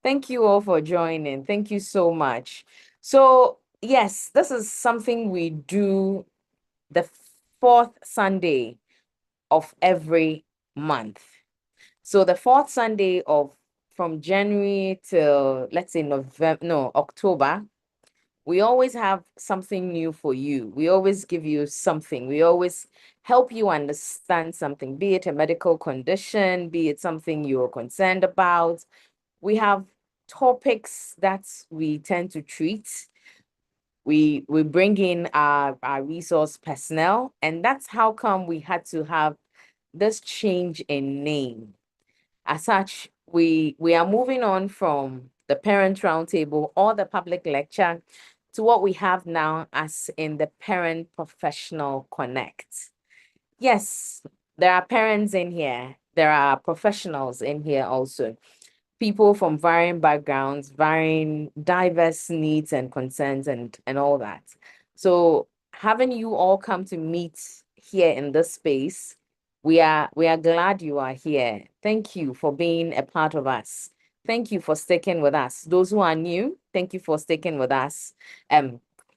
Thank you all for joining. Thank you so much. So, yes, this is something we do the fourth Sunday of every month. So, the fourth Sunday of from January till, let's say, November, no, October, we always have something new for you. We always give you something. We always help you understand something, be it a medical condition, be it something you're concerned about. We have topics that we tend to treat. We bring in our resource personnel, and that's how come we had to have this change in name. As such, we are moving on from the parent roundtable or the public lecture to what we have now as in the Parent Professional Connect. Yes, there are parents in here. There are professionals in here also. People from varying backgrounds, varying diverse needs and concerns and all that. So having you all come to meet here in this space, we are glad you are here. Thank you for being a part of us. Thank you for sticking with us. Those who are new, thank you for sticking with us.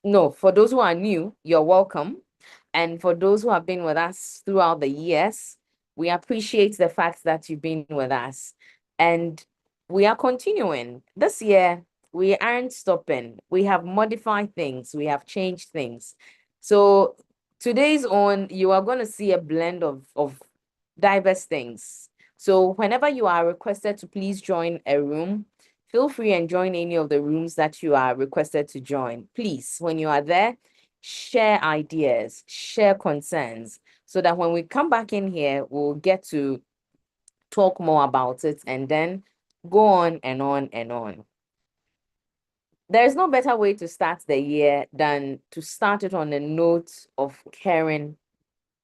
No, for those who are new, you're welcome. And for those who have been with us throughout the years, we appreciate the fact that you've been with us. And we are continuing. This year, we aren't stopping. We have modified things, we have changed things. So today's on, you are going to see a blend of diverse things. So whenever you are requested to please join a room, feel free and join any of the rooms that you are requested to join. Please, when you are there, share ideas, share concerns, so that when we come back in here, we'll get to talk more about it and then go on and on and on. There's no better way to start the year than to start it on a note of caring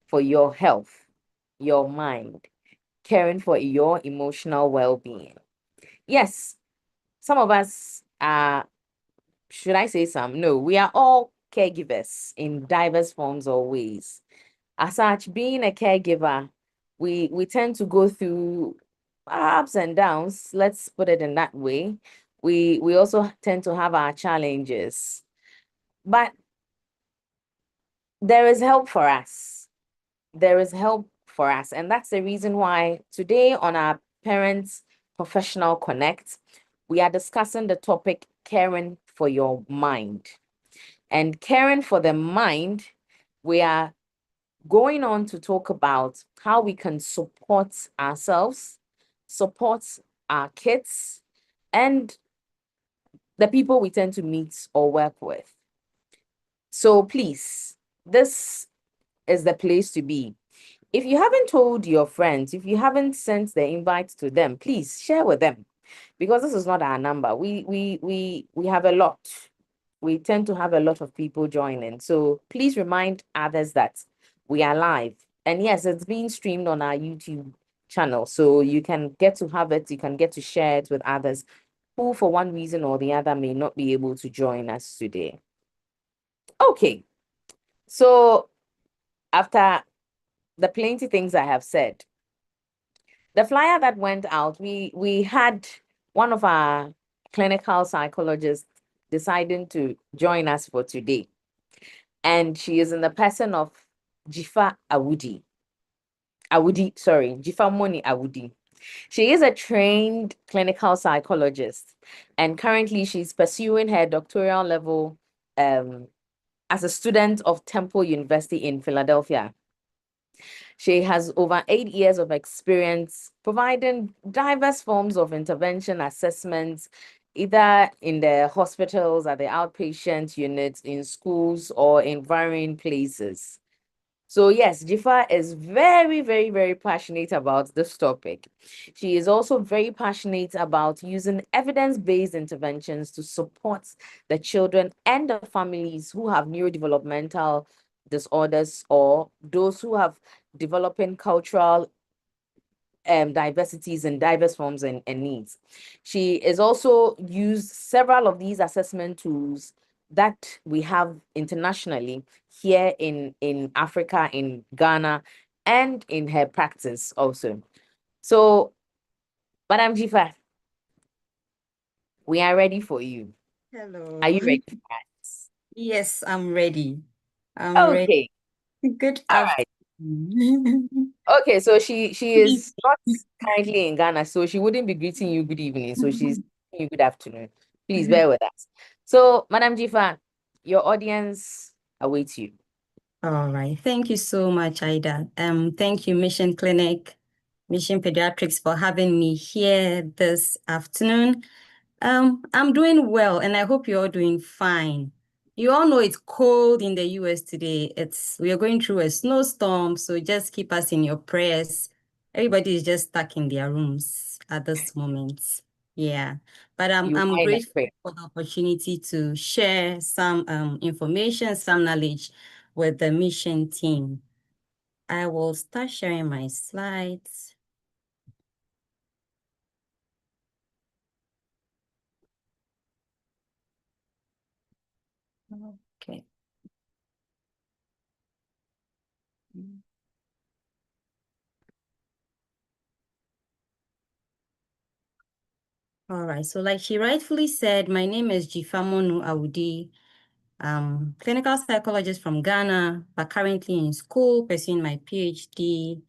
for your health, your mind, caring for your emotional well-being. Yes, some of us are, should I say some? No, we are all caregivers in diverse forms or ways. As such, being a caregiver, we tend to go through ups and downs, let's put it in that way. We also tend to have our challenges, but there is help for us. There is help for us, and that's the reason why today on our Parents Professional Connect, we are discussing the topic caring for your mind. And caring for the mind, we are going on to talk about how we can support ourselves, support our kids, and the people we tend to meet or work with. So please, this is the place to be. If you haven't told your friends, if you haven't sent the invite to them, please share with them, because this is not our number. We have a lot. We tend to have a lot of people joining. So please remind others that we are live. And yes, it's being streamed on our YouTube channel. So you can get to have it, you can get to share it with others who, for one reason or the other, may not be able to join us today. Okay. So after the plenty things I have said, the flyer that went out, we had one of our clinical psychologists deciding to join us for today. And she is in the person of Jifa Awudi. Jifa Moni Awudi. She is a trained clinical psychologist, and currently she's pursuing her doctoral level as a student of Temple University in Philadelphia. She has over 8 years of experience providing diverse forms of intervention assessments, either in the hospitals, at the outpatient units, in schools, or in varying places. So yes, Jifa is very, very, very passionate about this topic. She is also very passionate about using evidence-based interventions to support the children and the families who have neurodevelopmental disorders or those who have developing cultural diversities and diverse forms and needs. She is also used several of these assessment tools that we have internationally here in Africa, in Ghana, and in her practice also. So, Madam Jifa, We are ready for you. Are Hello. you ready for us? Yes, I'm ready. I'm ready. Okay. Good All right. afternoon. Okay, so she Good is not evening. currently in Ghana, so she wouldn't be greeting you good evening. So she's greeting you good afternoon. Please bear with us. So, Madam Jifa, your audience awaits you. All right. Thank you so much, Ida. Thank you, Mission Clinic, Mission Pediatrics, for having me here this afternoon. I'm doing well, and I hope you're all doing fine. You all know it's cold in the US today. We are going through a snowstorm, so just keep us in your prayers. Everybody is just stuck in their rooms at this moment. Yeah, but You I'm are in a grateful prayer. for the opportunity to share some information, some knowledge with the mission team. I will start sharing my slides. Okay. All right, so like she rightfully said, my name is Jifamonu Awudi. Clinical psychologist from Ghana, but currently in school pursuing my PhD.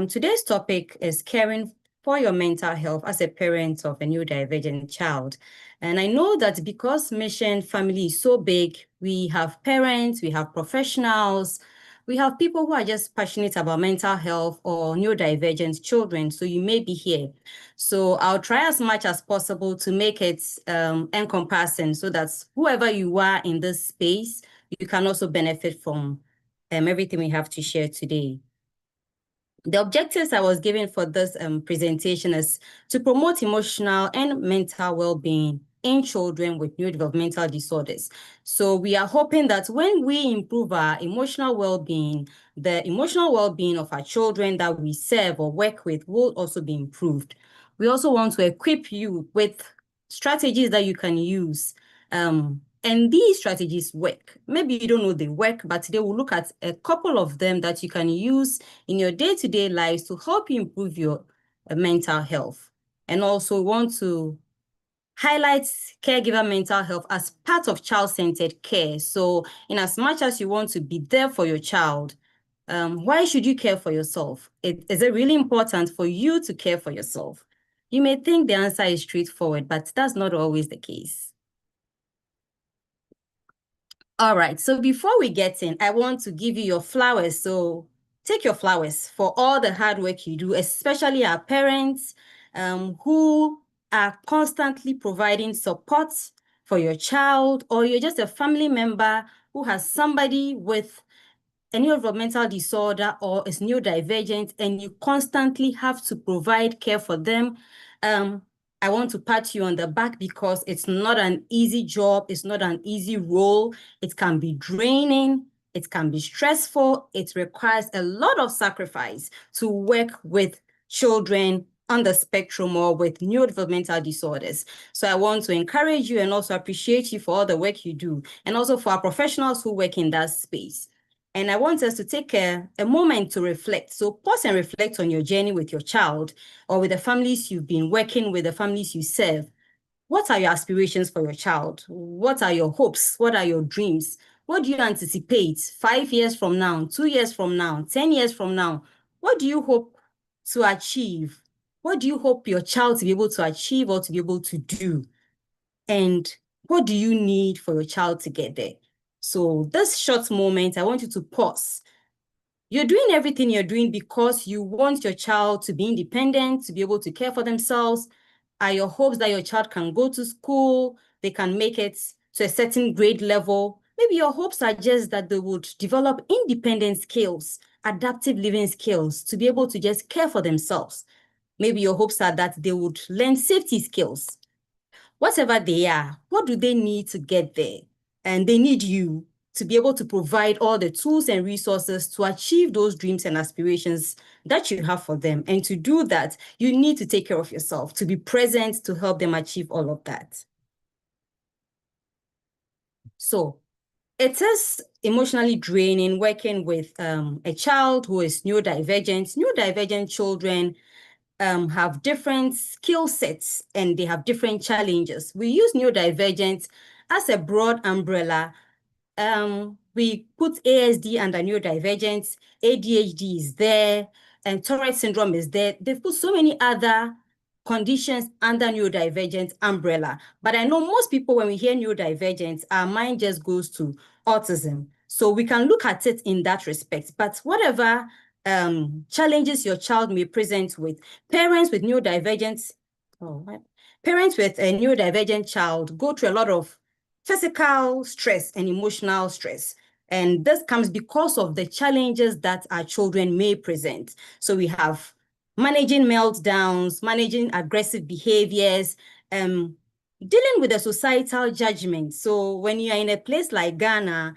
Today's topic is caring for your mental health as a parent of a neurodivergent child. And I know that because Mission Family is so big, we have parents, we have professionals, we have people who are just passionate about mental health or neurodivergent children. So you may be here. So I'll try as much as possible to make it encompassing so that whoever you are in this space, you can also benefit from everything we have to share today. The objectives I was given for this presentation is to promote emotional and mental well-being in children with neurodevelopmental disorders. So we are hoping that when we improve our emotional well-being, the emotional well-being of our children that we serve or work with will also be improved. We also want to equip you with strategies that you can use. And these strategies work. Maybe you don't know they work, but they will look at a couple of them that you can use in your day-to-day lives to help you improve your mental health. And also want to highlight caregiver mental health as part of child-centered care. So in as much as you want to be there for your child, why should you care for yourself? Is it really important for you to care for yourself? You may think the answer is straightforward, but that's not always the case. All right, so before we get in, I want to give you your flowers. So take your flowers for all the hard work you do, especially our parents who are constantly providing support for your child, or you're just a family member who has somebody with a neurodevelopmental disorder or is neurodivergent, and you constantly have to provide care for them. I want to pat you on the back because it's not an easy job. It's not an easy role. It can be draining. It can be stressful. It requires a lot of sacrifice to work with children on the spectrum or with neurodevelopmental disorders. So I want to encourage you and also appreciate you for all the work you do, and also for our professionals who work in that space. And I want us to take a moment to reflect. So pause and reflect on your journey with your child or with the families you've been working with, the families you serve. What are your aspirations for your child? What are your hopes? What are your dreams? What do you anticipate 5 years from now, 2 years from now, 10 years from now? What do you hope to achieve? What do you hope your child to be able to achieve or to be able to do? And what do you need for your child to get there? So this short moment, I want you to pause. You're doing everything you're doing because you want your child to be independent, to be able to care for themselves. Are your hopes that your child can go to school, they can make it to a certain grade level? Maybe your hopes are just that they would develop independent skills, adaptive living skills, to be able to just care for themselves. Maybe your hopes are that they would learn safety skills. Whatever they are, what do they need to get there? And they need you to be able to provide all the tools and resources to achieve those dreams and aspirations that you have for them. And to do that, you need to take care of yourself, to be present to help them achieve all of that. So it is emotionally draining working with a child who is neurodivergent. Neurodivergent children have different skill sets and they have different challenges. We use neurodivergent as a broad umbrella. We put ASD under neurodivergence, ADHD is there, and Tourette syndrome is there. They've put so many other conditions under neurodivergent umbrella. But I know most people, when we hear neurodivergent, our mind just goes to autism. So we can look at it in that respect. But whatever challenges your child may present with, parents with neurodivergent, oh, what? Parents with a neurodivergent child go through a lot of physical stress and emotional stress. And this comes because of the challenges that our children may present. So we have managing meltdowns, managing aggressive behaviors, dealing with the societal judgment. So when you are in a place like Ghana,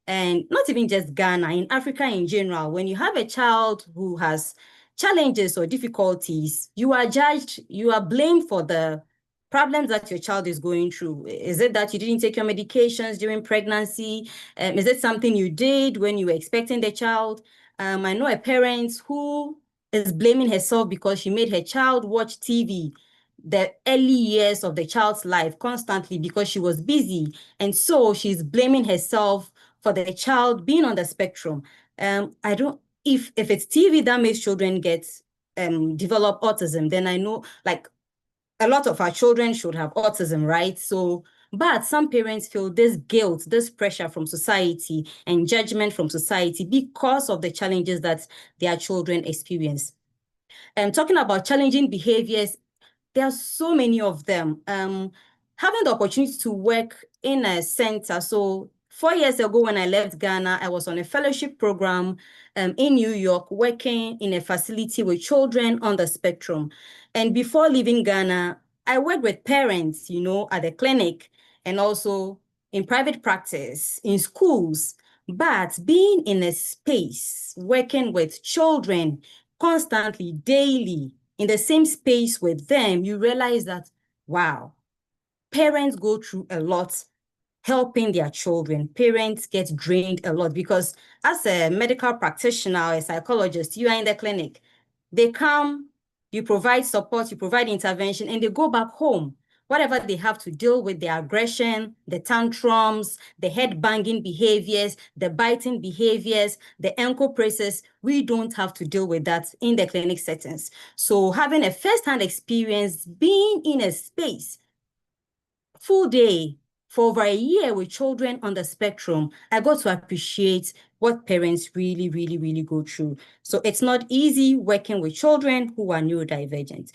and not even just Ghana, in Africa in general, when you have a child who has challenges or difficulties, you are judged, you are blamed for the problems that your child is going through. Is it that you didn't take your medications during pregnancy? Is it something you did when you were expecting the child? I know a parent who is blaming herself because she made her child watch TV the early years of the child's life constantly because she was busy. And so she's blaming herself for the child being on the spectrum. I don't, if it's TV that makes children develop autism, then I know like a lot of our children should have autism, right? So, but some parents feel this guilt, this pressure from society and judgment from society because of the challenges that their children experience. And talking about challenging behaviors, there are so many of them. Having the opportunity to work in a center. So 4 years ago, when I left Ghana, I was on a fellowship program in New York, working in a facility with children on the spectrum. And before leaving Ghana, I worked with parents, at the clinic and also in private practice, in schools. But being in a space, working with children constantly, daily, in the same space with them, you realize that, wow, parents go through a lot helping their children. Parents get drained a lot because as a medical practitioner or a psychologist, you are in the clinic. They come, you provide support, you provide intervention, and they go back home. Whatever they have to deal with, the aggression, the tantrums, the head banging behaviors, the biting behaviors, the ankle braces, we don't have to deal with that in the clinic settings. So having a first-hand experience, being in a space, full day, for over a year with children on the spectrum, I got to appreciate what parents really, really, really go through. So it's not easy working with children who are neurodivergent.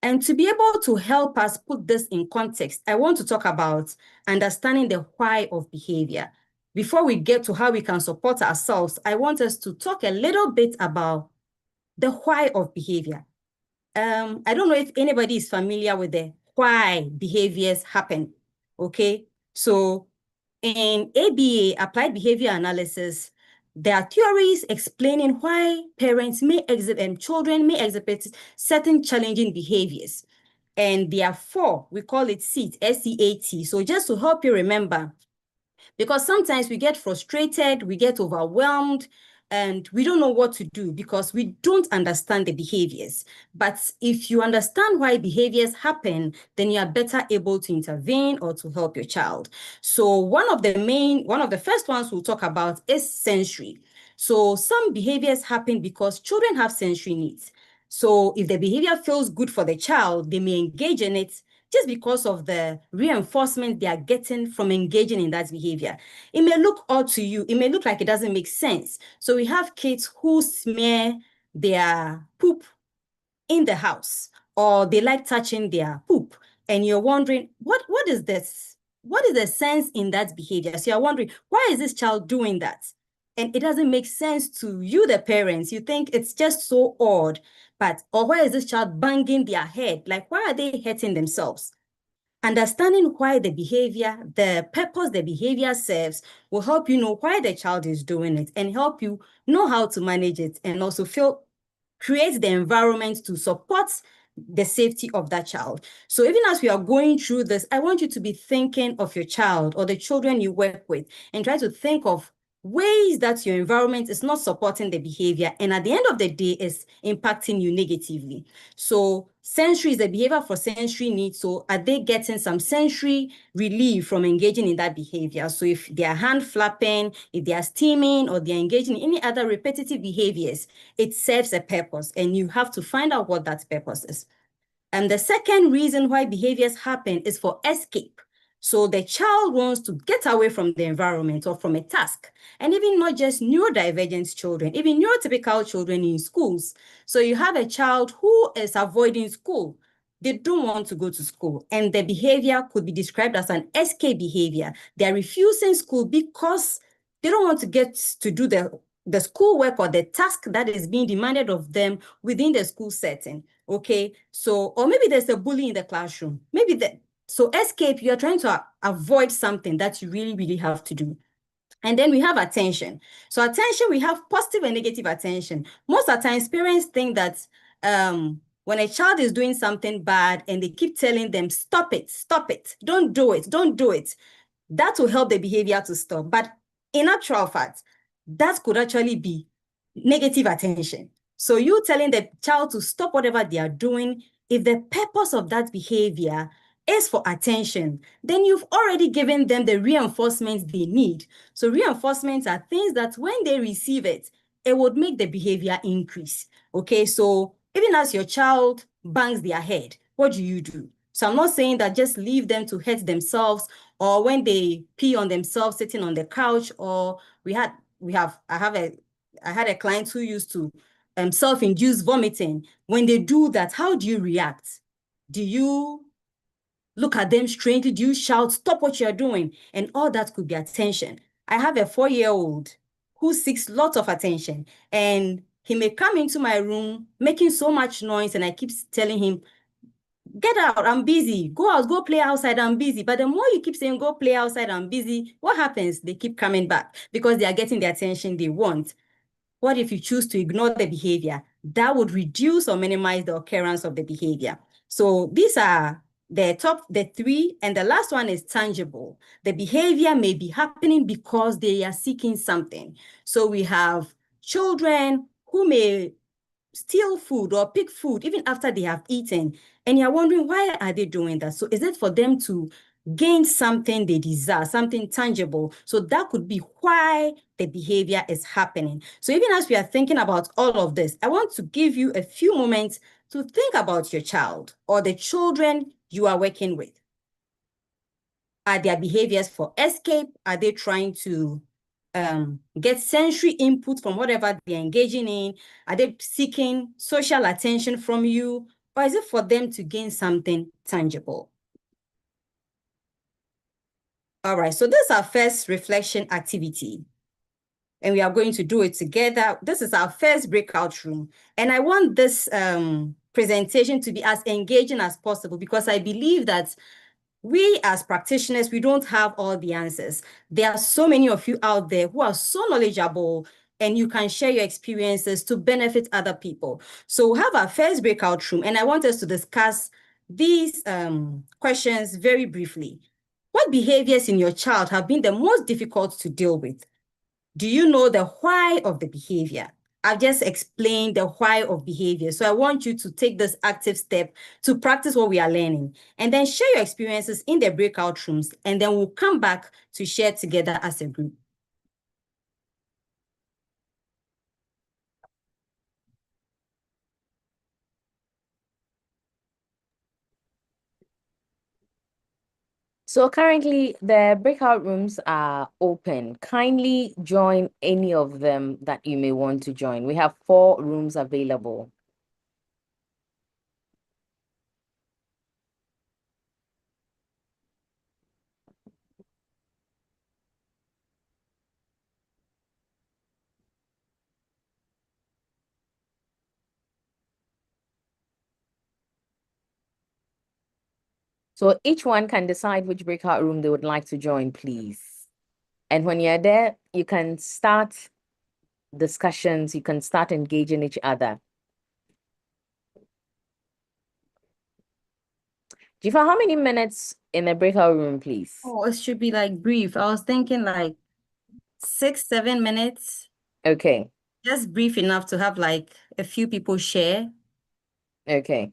And to be able to help us put this in context, I want to talk about understanding the why of behavior. Before we get to how we can support ourselves, I want us to talk a little bit about the why of behavior. I don't know if anybody is familiar with the why behaviors happen, okay? So in ABA, Applied Behavior Analysis, there are theories explaining why parents may exhibit and children may exhibit certain challenging behaviors. And there are four, we call it SEAT, S-E-A-T. So just to help you remember, because sometimes we get frustrated, we get overwhelmed, and we don't know what to do because we don't understand the behaviors. But if you understand why behaviors happen, then you are better able to intervene or to help your child. So one of the first ones we'll talk about is sensory. So some behaviors happen because children have sensory needs. So if the behavior feels good for the child, they may engage in it just because of the reinforcement they are getting from engaging in that behavior. It may look odd to you. It may look like it doesn't make sense. So we have kids who smear their poop in the house, or they like touching their poop. And you're wondering, what is this? What is the sense in that behavior? So you're wondering, why is this child doing that? And it doesn't make sense to you, the parents. You think it's just so odd. Or why is this child banging their head? Like, why are they hurting themselves? Understanding why the behavior, the purpose the behavior serves will help you know why the child is doing it and help you know how to manage it and also create the environment to support the safety of that child. So even as we are going through this, I want you to be thinking of your child or the children you work with and try to think of ways that your environment is not supporting the behavior, and at the end of the day is impacting you negatively. So sensory is the behavior for sensory needs. So are they getting some sensory relief from engaging in that behavior? So if they are hand flapping, if they are steaming, or they're engaging in any other repetitive behaviors, it serves a purpose, and you have to find out what that purpose is. And the second reason why behaviors happen is for escape. So the child wants to get away from the environment or from a task. And even not just neurodivergent children, even neurotypical children in schools. So you have a child who is avoiding school. They don't want to go to school. And the behavior could be described as an escape behavior. They're refusing school because they don't want to get to do the schoolwork or the task that is being demanded of them within the school setting. Okay, so, or maybe there's a bully in the classroom. So escape, you're trying to avoid something that you really, really have to do. And then we have attention. So attention, we have positive and negative attention. Most of the times, parents think that when a child is doing something bad and they keep telling them, stop it, don't do it, don't do it, that will help the behavior to stop. But in actual fact, that could actually be negative attention. So you telling the child to stop whatever they are doing, if the purpose of that behavior is for attention, then you've already given them the reinforcements they need. So reinforcements are things that when they receive it, it would make the behavior increase. Okay, so even as your child bangs their head, what do you do? So I'm not saying that just leave them to hurt themselves, or when they pee on themselves sitting on the couch, or I had a client who used to self-induce vomiting. When they do that, how do you react? Do you look at them strangely? Do you shout, stop what you're doing? And all that could be attention. I have a 4-year-old who seeks lots of attention, and he may come into my room making so much noise, and I keep telling him, get out, I'm busy. Go out, go play outside, I'm busy. But the more you keep saying, go play outside, I'm busy, what happens? They keep coming back because they are getting the attention they want. What if you choose to ignore the behavior? That would reduce or minimize the occurrence of the behavior. So these are the three, and the last one is tangible. The behavior may be happening because they are seeking something. So we have children who may steal food or pick food even after they have eaten, and you're wondering, why are they doing that? So is it for them to gain something they desire, something tangible? So that could be why the behavior is happening. So even as we are thinking about all of this, I want to give you a few moments to think about your child or the children you are working with. Are their behaviors for escape? Are they trying to get sensory input from whatever they're engaging in? Are they seeking social attention from you? Or is it for them to gain something tangible? All right, so this is our first reflection activity, and we are going to do it together. This is our first breakout room, and I want this presentation to be as engaging as possible, because I believe that we as practitioners, we don't have all the answers. There are so many of you out there who are so knowledgeable, and you can share your experiences to benefit other people. So we'll have our first breakout room, and I want us to discuss these questions very briefly. What behaviors in your child have been the most difficult to deal with? Do you know the why of the behavior? I've just explained the why of behavior. So I want you to take this active step to practice what we are learning, and then share your experiences in the breakout rooms, and then we'll come back to share together as a group. So currently the breakout rooms are open. Kindly join any of them that you may want to join. We have 4 rooms available. So each one can decide which breakout room they would like to join, please. And when you're there, you can start discussions, you can start engaging each other. Do you find how many minutes in a breakout room, please? Oh, it should be like brief. I was thinking like 6, 7 minutes, Okay. just brief enough to have like a few people share. Okay.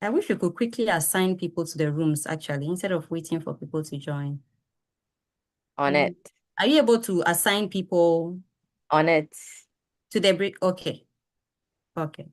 I wish we could quickly assign people to the rooms actually, instead of waiting for people to join. On it. Are you able to assign people On it. to the break? Okay. Okay.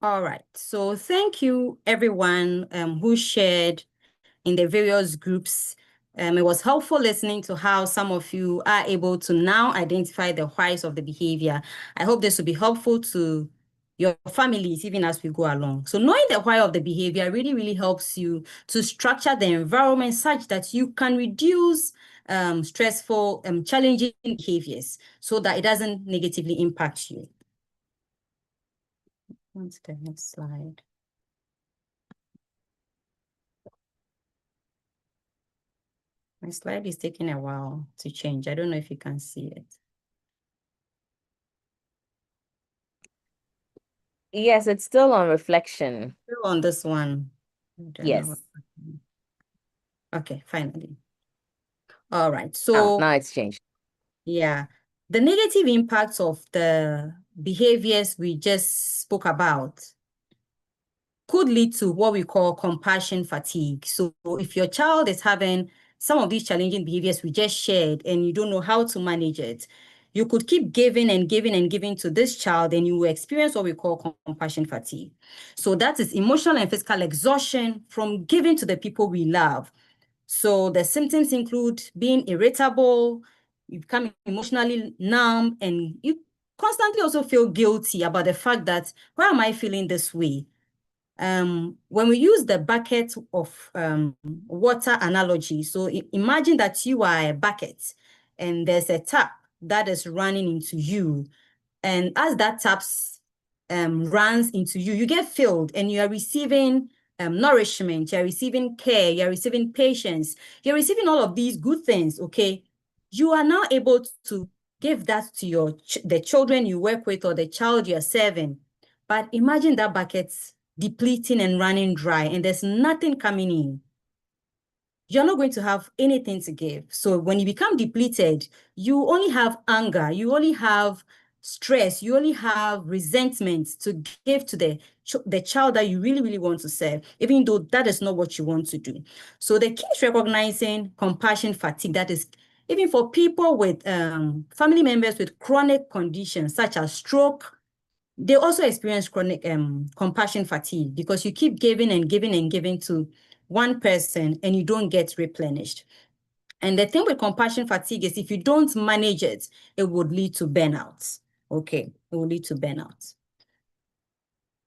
All right. So thank you, everyone who shared in the various groups. It was helpful listening to how some of you are able to now identify the whys of the behavior. I hope this will be helpful to your families even as we go along. So knowing the why of the behavior really, really helps you to structure the environment such that you can reduce stressful, challenging behaviors so that it doesn't negatively impact you. On to the next slide. My slide is taking a while to change. I don't know if you can see it. Yes, it's still on reflection. Still on this one. Yes. Okay, finally. All right. Now it's changed. Yeah, the negative impacts of the behaviors we just spoke about could lead to what we call compassion fatigue. So if your child is having some of these challenging behaviors we just shared and you don't know how to manage it, you could keep giving and giving and giving to this child and you will experience what we call compassion fatigue. So that is emotional and physical exhaustion from giving to the people we love. So the symptoms include being irritable, you become emotionally numb, and you constantly also feel guilty about the fact that, why am I feeling this way? When we use the bucket of water analogy, so imagine that you are a bucket and there's a tap that is running into you. And as that taps runs into you, you get filled and you are receiving nourishment, you're receiving care, you're receiving patience, you're receiving all of these good things, okay? You are now able to give that to the children you work with or the child you're serving. But imagine that bucket depleting and running dry and there's nothing coming in. You're not going to have anything to give. So when you become depleted, you only have anger, you only have stress, you only have resentment to give to the child that you really, really want to serve, even though that is not what you want to do. So the key is recognizing compassion fatigue. That is, even for people with family members with chronic conditions such as stroke, they also experience chronic compassion fatigue because you keep giving and giving and giving to one person and you don't get replenished. And the thing with compassion fatigue is if you don't manage it, it would lead to burnout. Okay, it will lead to burnout.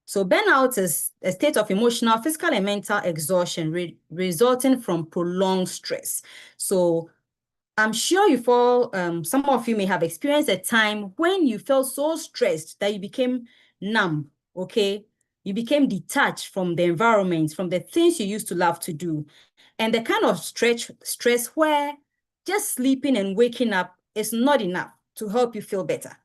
So burnout is a state of emotional, physical, and mental exhaustion resulting from prolonged stress. So I'm sure you've all, some of you may have experienced a time when you felt so stressed that you became numb, okay? You became detached from the environment, from the things you used to love to do. And the kind of stress where just sleeping and waking up is not enough to help you feel better.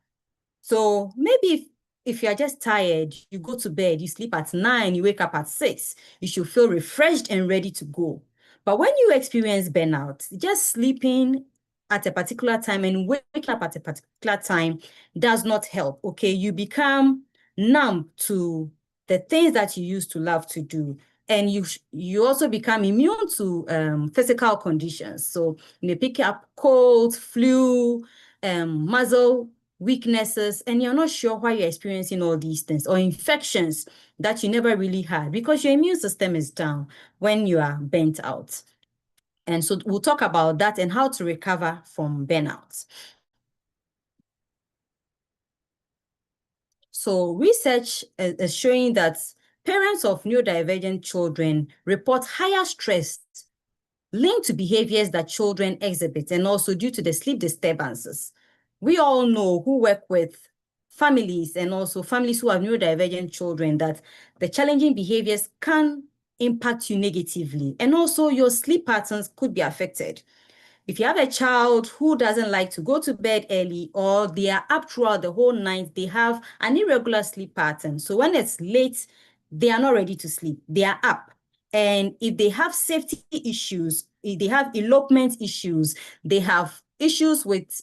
So maybe if you're just tired, you go to bed, you sleep at 9, you wake up at 6, you should feel refreshed and ready to go. But when you experience burnout, just sleeping at a particular time and waking up at a particular time does not help, okay? You become numb to the things that you used to love to do. And you also become immune to physical conditions. So you may pick up cold, flu, muscle weaknesses, and you're not sure why you're experiencing all these things or infections that you never really had because your immune system is down when you are burnt out. And so we'll talk about that and how to recover from burnout. So research is showing that parents of neurodivergent children report higher stress linked to behaviors that children exhibit and also due to the sleep disturbances. We all know who work with families and also families who have neurodivergent children that the challenging behaviors can impact you negatively and also your sleep patterns could be affected. If you have a child who doesn't like to go to bed early or they are up throughout the whole night, they have an irregular sleep pattern. So when it's late, they are not ready to sleep. They are up. And if they have safety issues, if they have elopement issues, they have issues with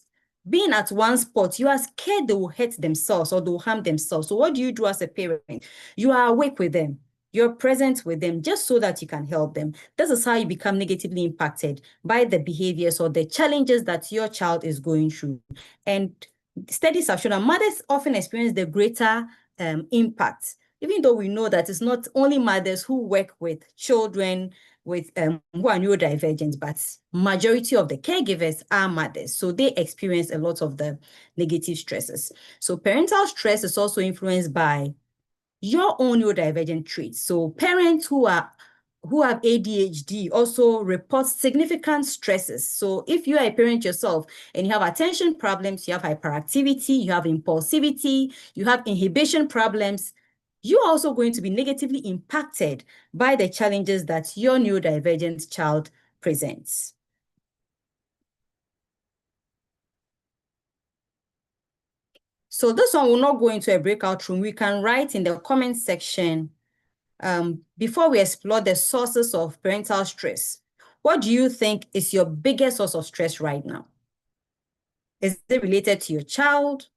being at one spot, you are scared they will hurt themselves or they will harm themselves. So what do you do as a parent? You are awake with them. You're present with them just so that you can help them. This is how you become negatively impacted by the behaviors or the challenges that your child is going through. And studies have shown that mothers often experience the greater impact even though we know that it's not only mothers who work with children with who are neurodivergent, but majority of the caregivers are mothers. So they experience a lot of the negative stresses. So parental stress is also influenced by your own neurodivergent traits. So parents who have ADHD also report significant stresses. So if you are a parent yourself and you have attention problems, you have hyperactivity, you have impulsivity, you have inhibition problems, you're also going to be negatively impacted by the challenges that your neurodivergent child presents. So this one will not go into a breakout room. We can write in the comment section before we explore the sources of parental stress. What do you think is your biggest source of stress right now? Is it related to your child,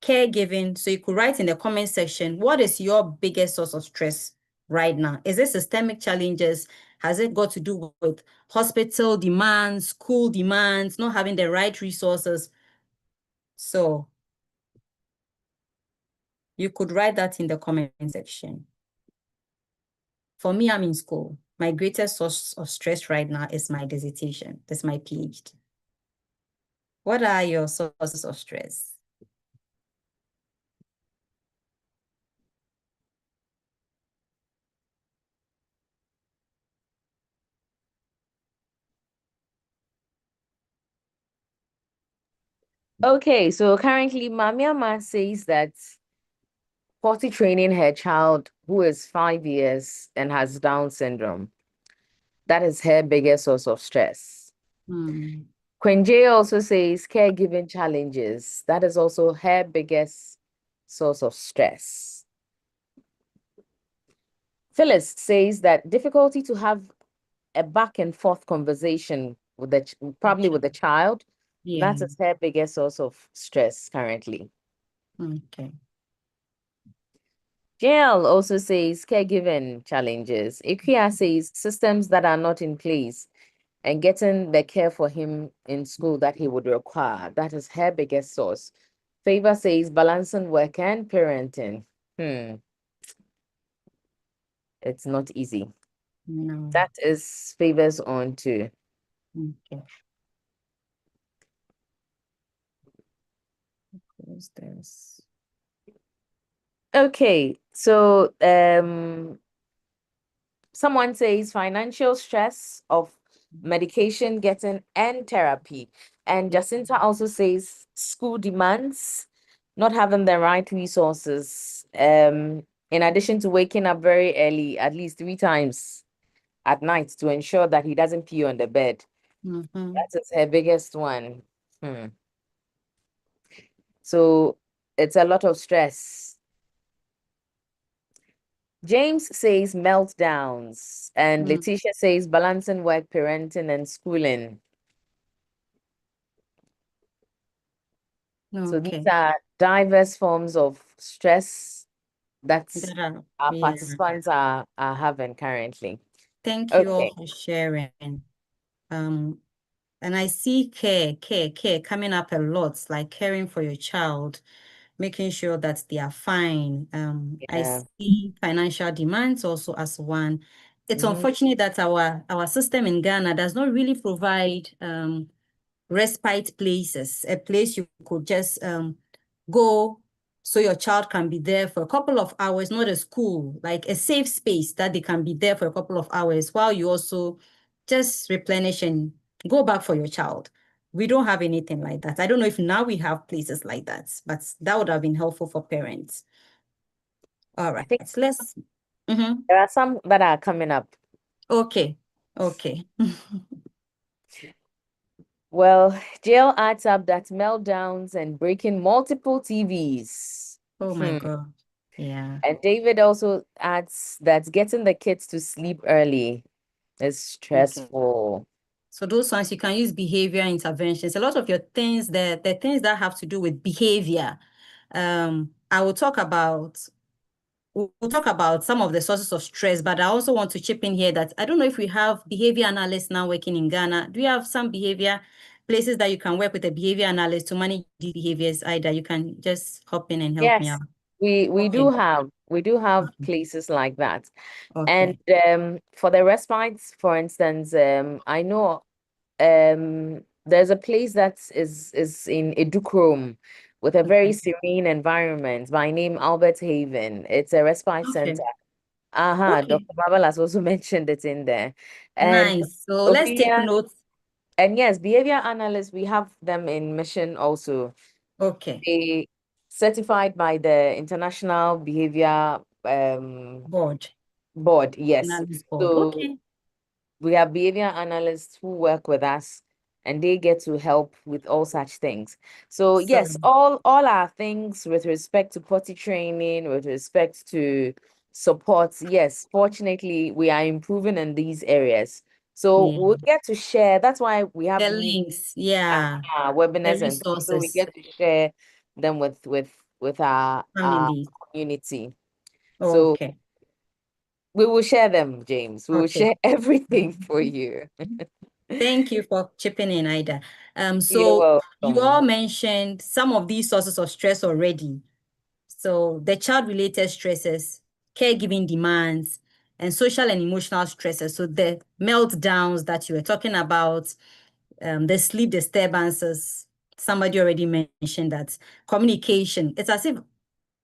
caregiving? So you could write in the comment section, what is your biggest source of stress right now? Is it systemic challenges? Has it got to do with hospital demands, school demands, not having the right resources? So you could write that in the comment section. For me, I'm in school. My greatest source of stress right now is my dissertation. That's my PhD. What are your sources of stress? Okay, so currently Mamiama says that potty training her child who is 5 years and has Down syndrome. That is her biggest source of stress. Hmm. Quenje also says caregiving challenges. That is also her biggest source of stress. Phyllis says that difficulty to have a back and forth conversation with probably with the child. That Yeah. is her biggest source of stress currently. Okay. JL also says caregiving challenges. Ikuya says systems that are not in place and getting the care for him in school that he would require. That is her biggest source. Favor says balancing work and parenting. It's not easy. No. That is Favor's on too. Okay. Who's this? Okay, so someone says financial stress of medication getting and therapy. And Jacinta also says school demands, not having the right resources. In addition to waking up very early, at least 3 times at night to ensure that he doesn't pee on the bed. Mm-hmm. That is her biggest one. So it's a lot of stress. James says meltdowns, and Letitia says balancing work, parenting, and schooling. So these Okay. are diverse forms of stress that our Yeah. participants are having currently. Thank you all Okay. for sharing. And I see care coming up a lot, like caring for your child, making sure that they are fine. I Yeah. see financial demands also as one. It's Mhm. unfortunate that our system in Ghana does not really provide respite places, a place you could just go so your child can be there for a couple of hours, not a school, like a safe space that they can be there for a couple of hours while you also just replenish and go back for your child. We don't have anything like that. I don't know if now we have places like that, but that would have been helpful for parents. All I right, think let's. Mhm. there are some that are coming up. Okay, okay. Well, jail adds up that meltdowns and breaking multiple TVs. Oh my God. Yeah. And David also adds that getting the kids to sleep early is Okay. stressful. So those ones you can use behavior interventions. A lot of your things, the things that have to do with behavior. I will talk about we'll talk about some of the sources of stress, but I also want to chip in here that I don't know if we have behavior analysts now working in Ghana. Do you have some behavior places that you can work with a behavior analyst to manage these behaviors? Either you can just hop in and help me Yes, out. we do have Okay. places like that. And Okay. for the respites, for instance, I know there's a place that is in Edukrom with a very Okay. serene environment by name Albert Haven. It's a respite center. Okay. Okay. Dr. Babal has also mentioned it in there. And Nice. So let's take Obia, notes. and yes, behavior analysts, we have them in mission also. Okay. They certified by the International Behavior Board. Board, yes. Analysis board. So Okay. we have behavior analysts who work with us and they get to help with all such things. So So yes, all our things with respect to potty training, with respect to support, yes, fortunately we are improving in these areas. So yeah. we'll get to share. That's why we have The these links. Yeah. The webinars and things, so we resources. get to share them with our Family. community. So Okay. we will share them, James. We will Okay. share everything for you. Thank you for chipping in, Ida. You're So you all welcome. mentioned some of these sources of stress already. So the child-related stresses, caregiving demands, and social and emotional stresses. So the meltdowns that you were talking about, the sleep disturbances. Somebody already mentioned that communication. It's as if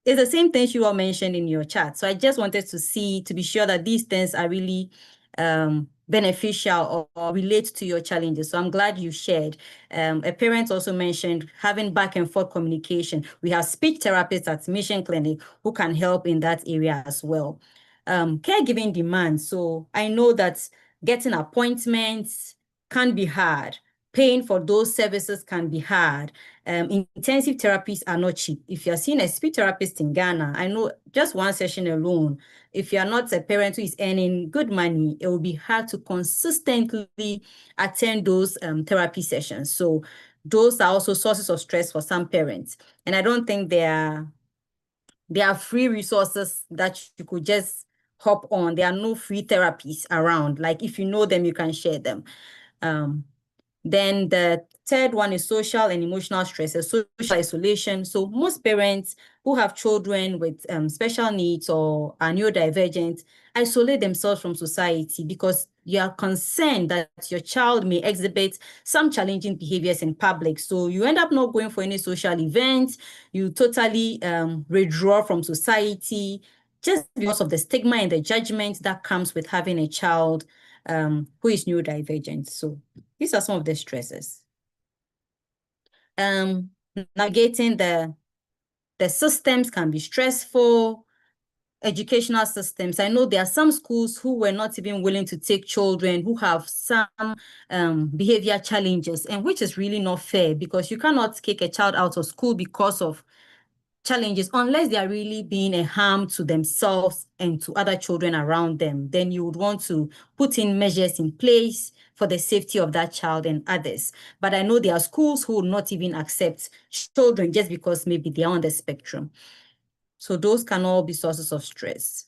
it's the same things you all mentioned in your chat. So I just wanted to be sure that these things are really beneficial or relate to your challenges. So I'm glad you shared. A parent also mentioned having back and forth communication. We have speech therapists at Mission Clinic who can help in that area as well. Caregiving demands. So I know that getting appointments can be hard. Paying for those services can be hard. Intensive therapies are not cheap. If you're seeing a speech therapist in Ghana, I know just one session alone, if you're not a parent who is earning good money, it will be hard to consistently attend those therapy sessions. So those are also sources of stress for some parents. And I don't think there are free resources that you could just hop on. There are no free therapies around. Like if you know them, you can share them. Um, then the third one is social and emotional stresses, social isolation. So most parents who have children with special needs or are neurodivergent isolate themselves from society because you are concerned that your child may exhibit some challenging behaviors in public. So you end up not going for any social events. You totally withdraw from society just because of the stigma and the judgment that comes with having a child who is neurodivergent. So these are some of the stresses. Um, Navigating the systems can be stressful. Educational systems. I know there are some schools who were not even willing to take children who have some behavior challenges, and which is really not fair because you cannot kick a child out of school because of challenges unless they are really being a harm to themselves and to other children around them. Then you would want to put in measures in place for the safety of that child and others. But I know there are schools who will not even accept children just because maybe they're on the spectrum. So those can all be sources of stress.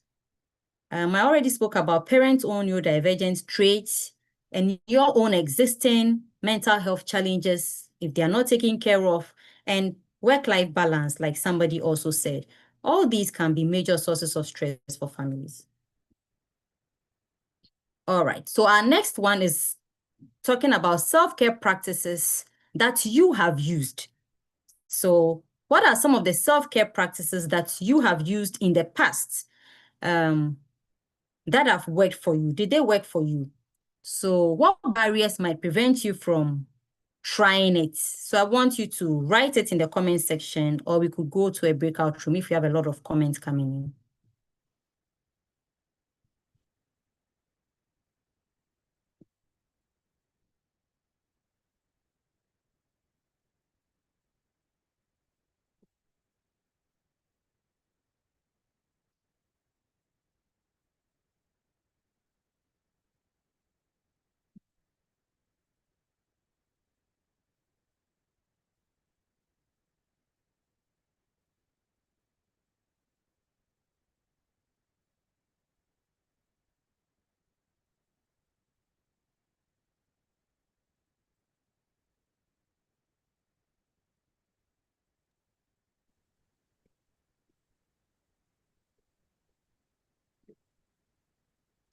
I already spoke about parents' own neurodivergent traits and your own existing mental health challenges if they are not taken care of, and work-life balance, like somebody also said. All these can be major sources of stress for families. All right, so our next one is talking about self-care practices that you have used. So what are some of the self-care practices that you have used in the past? That have worked for you? Did they work for you? So what barriers might prevent you from trying it? So I want you to write it in the comment section, or we could go to a breakout room if you have a lot of comments coming in.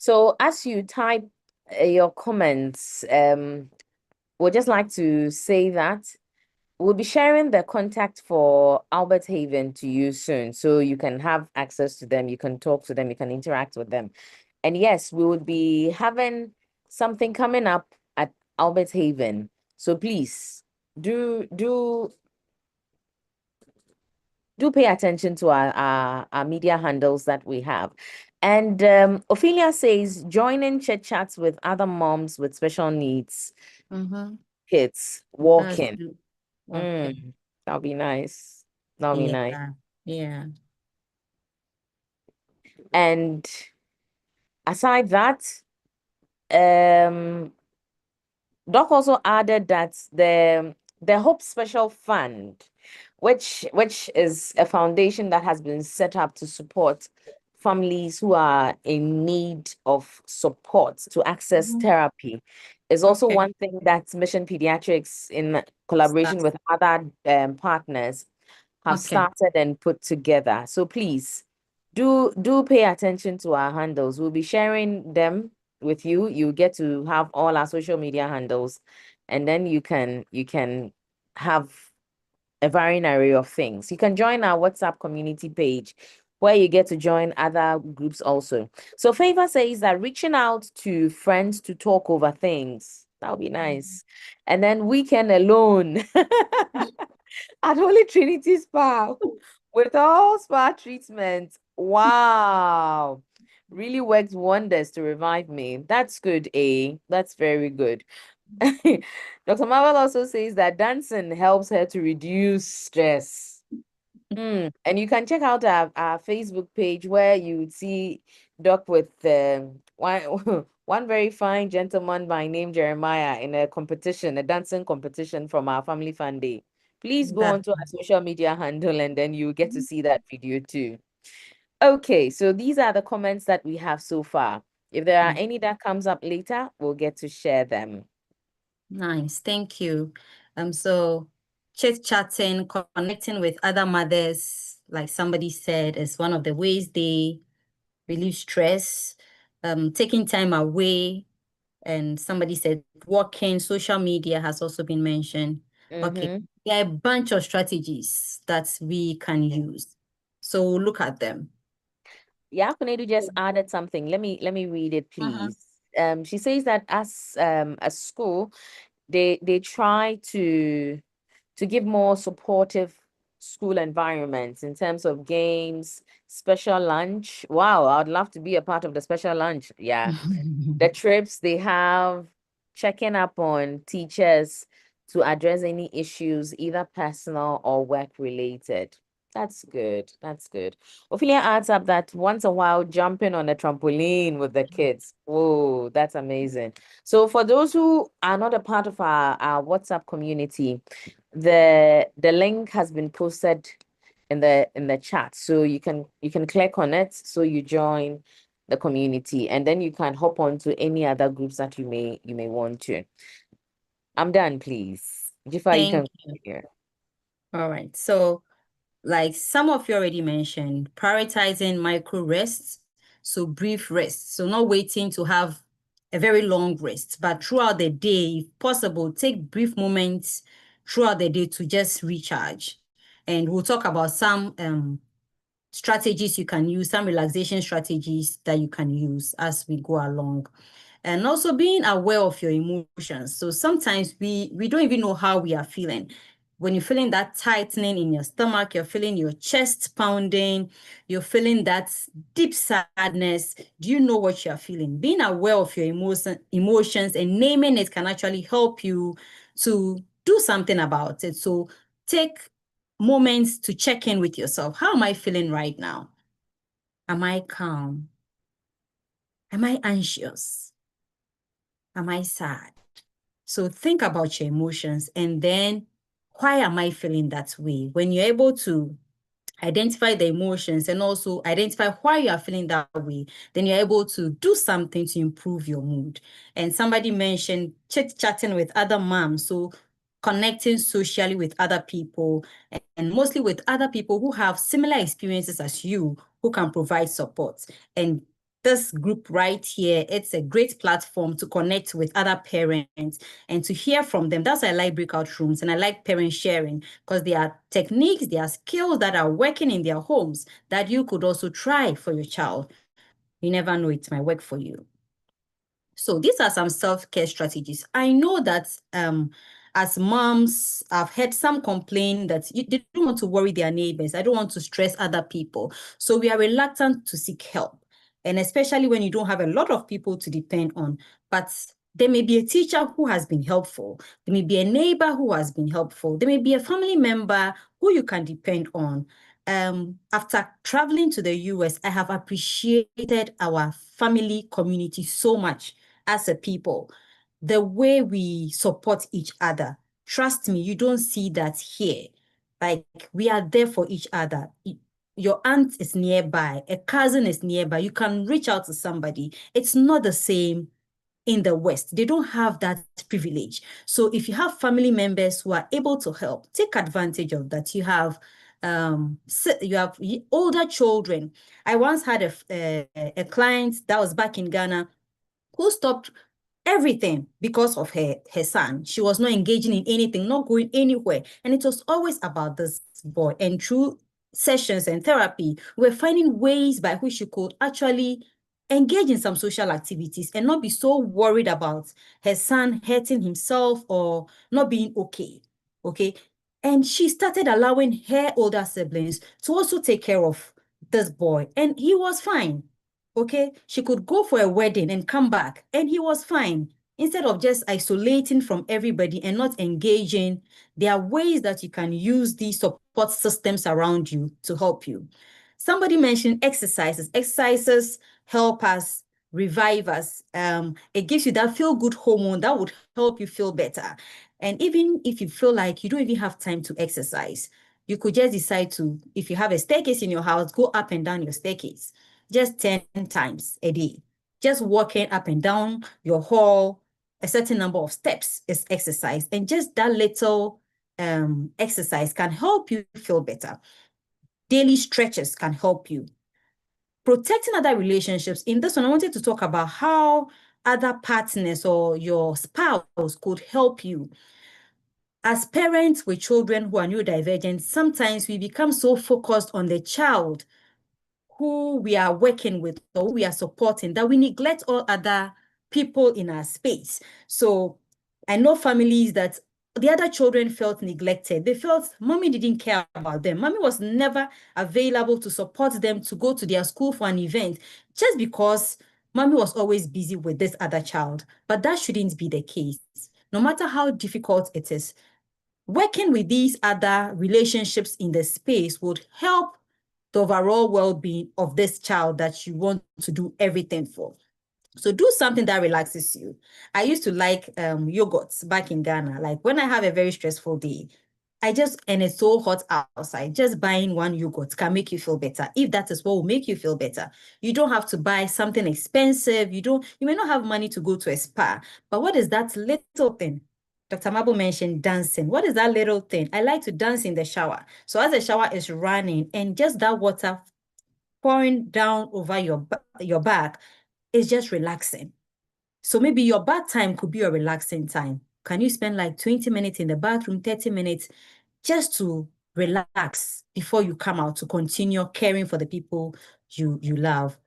So as you type your comments, we'd just like to say that we'll be sharing the contact for Albert Haven to you soon, so you can have access to them, you can talk to them, you can interact with them. And yes, we would be having something coming up at Albert Haven. So please do pay attention to our media handles that we have. And Ophelia says joining chit chats with other moms with special needs, Mm-hmm. kids That's walking. good. Okay. Mm, that'll be nice. That'll be nice. Yeah. Yeah. And aside that, um, Doc also added that the Hope Special Fund, which is a foundation that has been set up to support families who are in need of support to access Mhm. therapy, is also Okay. one thing that Mission Pediatrics, in collaboration Start. with other partners, have Okay. started and put together. So please do pay attention to our handles. We'll be sharing them with you. You get to have all our social media handles, and then you can have a varying array of things. You can join our WhatsApp community page where you get to join other groups also. So Favor says that reaching out to friends to talk over things. That would be nice. And then weekend alone at Holy Trinity Spa with all spa treatments. Wow. Really worked wonders to revive me. That's good, eh? That's very good. Dr. Marvel also says that dancing helps her to reduce stress. And you can check out our Facebook page where you would see Doc with one, one very fine gentleman by name Jeremiah in a competition, a dancing competition from our Family Fun Day. Please go That. onto our social media handle and then you get to see that video too. Okay, so these are the comments that we have so far. If there are Mm. any that comes up later, we'll get to share them. Nice. Thank you. So chit-chatting, connecting with other mothers, like somebody said, is one of the ways they relieve stress. Taking time away, and somebody said walking, social media has also been mentioned. Okay, Mm-hmm. there are a bunch of strategies that we can use. So we'll look at them. Yeah, Kunedu just added something. Let me read it, Uh-huh. please. She says that as a school, they try to give more supportive school environments in terms of games, special lunch. Wow, I'd love to be a part of the special lunch. Yeah. The trips they have, checking up on teachers to address any issues, either personal or work related. That's good. That's good. Ophelia adds up that once a while jumping on a trampoline with the kids. Whoa, that's amazing. So for those who are not a part of our WhatsApp community, the link has been posted in the chat. So you can click on it so you join the community and then you can hop on to any other groups that you may want to. I'm done, please. Jifa, you Thank can you. continue. All right. So, like some of you already mentioned, prioritizing micro rests, so brief rests. So not waiting to have a very long rest, but throughout the day, if possible, take brief moments throughout the day to just recharge. And we'll talk about some strategies you can use, some relaxation strategies that you can use as we go along. And also being aware of your emotions. So sometimes we don't even know how we are feeling. When you're feeling that tightening in your stomach, you're feeling your chest pounding, you're feeling that deep sadness. Do you know what you're feeling? Being aware of your emotions and naming it can actually help you to do something about it. So take moments to check in with yourself. How am I feeling right now? Am I calm? Am I anxious? Am I sad? So think about your emotions and then why am I feeling that way? When you're able to identify the emotions and also identify why you are feeling that way, then you're able to do something to improve your mood. And somebody mentioned chit-chatting with other moms. So connecting socially with other people and mostly with other people who have similar experiences as you, who can provide support. And this group right here, it's a great platform to connect with other parents and to hear from them. That's why I like breakout rooms and I like parent sharing because there are techniques, there are skills that are working in their homes that you could also try for your child. You never know, it might work for you. So these are some self-care strategies. I know that as moms, I've heard some complain that they don't want to worry their neighbors. I don't want to stress other people. So we are reluctant to seek help. And especially when you don't have a lot of people to depend on. But there may be a teacher who has been helpful. There may be a neighbor who has been helpful. There may be a family member who you can depend on. After traveling to the US, I have appreciated our family community so much as a people, the way we support each other. Trust me, you don't see that here. Like we are there for each other. Your aunt is nearby, a cousin is nearby. You can reach out to somebody. It's not the same in the West. They don't have that privilege. So if you have family members who are able to help, take advantage of that. You have older children. I once had a client that was back in Ghana who stopped everything because of her son. She was not engaging in anything, not going anywhere. And it was always about this boy. And through sessions and therapy, we were finding ways by which she could actually engage in some social activities and not be so worried about her son hurting himself or not being okay. Okay. And she started allowing her older siblings to also take care of this boy. And he was fine. Okay, she could go for a wedding and come back, and he was fine. Instead of just isolating from everybody and not engaging, there are ways that you can use these support systems around you to help you. Somebody mentioned exercises. Exercises help us, revive us. It gives you that feel-good hormone that would help you feel better. And even if you feel like you don't even have time to exercise, you could just decide to, if you have a staircase in your house, go up and down your staircase just 10 times a day. Just walking up and down your hall, a certain number of steps is exercise. And just that little exercise can help you feel better. Daily stretches can help you. Protecting other relationships. In this one, I wanted to talk about how other partners or your spouse could help you. As parents with children who are neurodivergent, sometimes we become so focused on the child who we are working with or who we are supporting that we neglect all other people in our space. So I know families that the other children felt neglected. They felt mommy didn't care about them. Mommy was never available to support them to go to their school for an event just because mommy was always busy with this other child. But that shouldn't be the case. No matter how difficult it is, working with these other relationships in the space would help the overall well-being of this child that you want to do everything for. So do something that relaxes you. I used to like yogurts back in Ghana. Like when I have a very stressful day, and it's so hot outside, just buying one yogurt can make you feel better. If that is what will make you feel better, you don't have to buy something expensive. You may not have money to go to a spa, but what is that little thing? Dr. Mabo mentioned dancing. What is that little thing? I like to dance in the shower. So as the shower is running and just that water pouring down over your back is just relaxing. So maybe your bath time could be a relaxing time. Can you spend like 20 minutes in the bathroom, 30 minutes just to relax before you come out to continue caring for the people you love?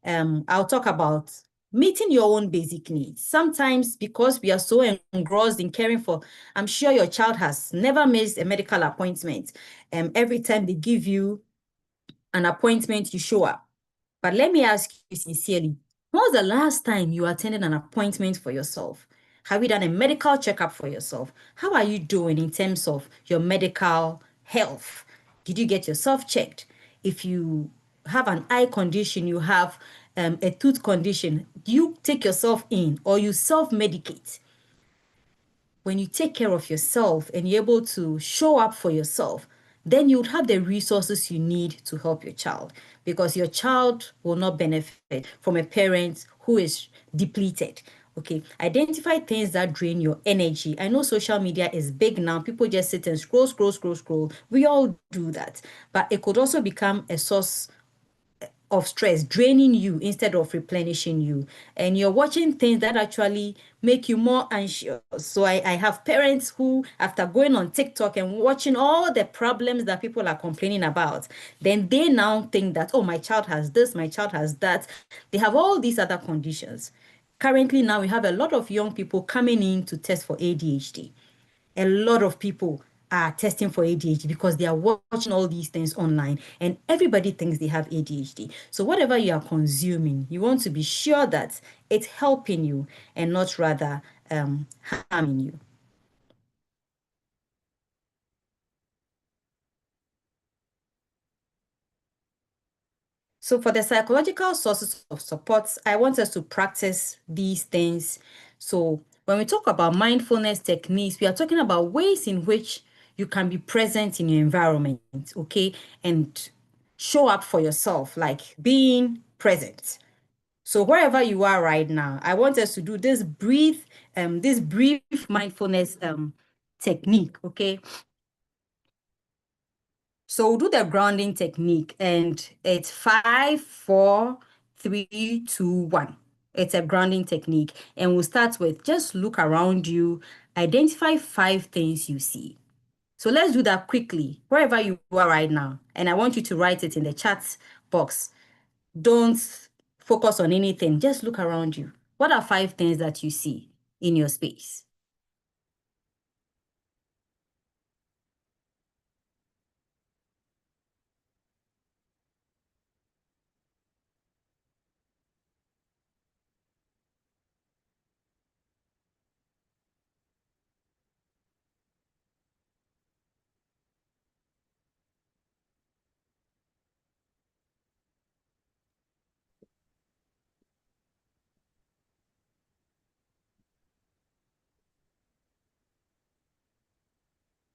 I'll talk about meeting your own basic needs. Sometimes because we are so engrossed in caring for, I'm sure your child has never missed a medical appointment. Every time they give you an appointment, you show up. But let me ask you sincerely, when was the last time you attended an appointment for yourself? Have you done a medical checkup for yourself? How are you doing in terms of your medical health? Did you get yourself checked? If you have an eye condition, you have a tooth condition, do you take yourself in or you self-medicate? When you take care of yourself and you're able to show up for yourself, then you would have the resources you need to help your child because your child will not benefit from a parent who is depleted. Okay, identify things that drain your energy. I know social media is big now. People just sit and scroll, scroll, scroll, scroll. We all do that. But it could also become a source of stress, draining you instead of replenishing you. And you're watching things that actually make you more anxious. So I have parents who, after going on TikTok and watching all the problems that people are complaining about, then they now think that, oh, my child has this, my child has that. They have all these other conditions. Currently, now we have a lot of young people coming in to test for ADHD. A lot of people are testing for ADHD because they are watching all these things online and everybody thinks they have ADHD. So whatever you are consuming, you want to be sure that it's helping you and not rather harming you. So for the psychological sources of support, I want us to practice these things. So when we talk about mindfulness techniques, we are talking about ways in which you can be present in your environment, okay, and show up for yourself, like being present. So wherever you are right now, I want us to do this brief mindfulness technique, okay? So we'll do the grounding technique, and it's 5, 4, 3, 2, 1. It's a grounding technique. And we'll start with just look around you, identify 5 things you see. So let's do that quickly, wherever you are right now. And I want you to write it in the chat box. Don't focus on anything, just look around you. What are 5 things that you see in your space?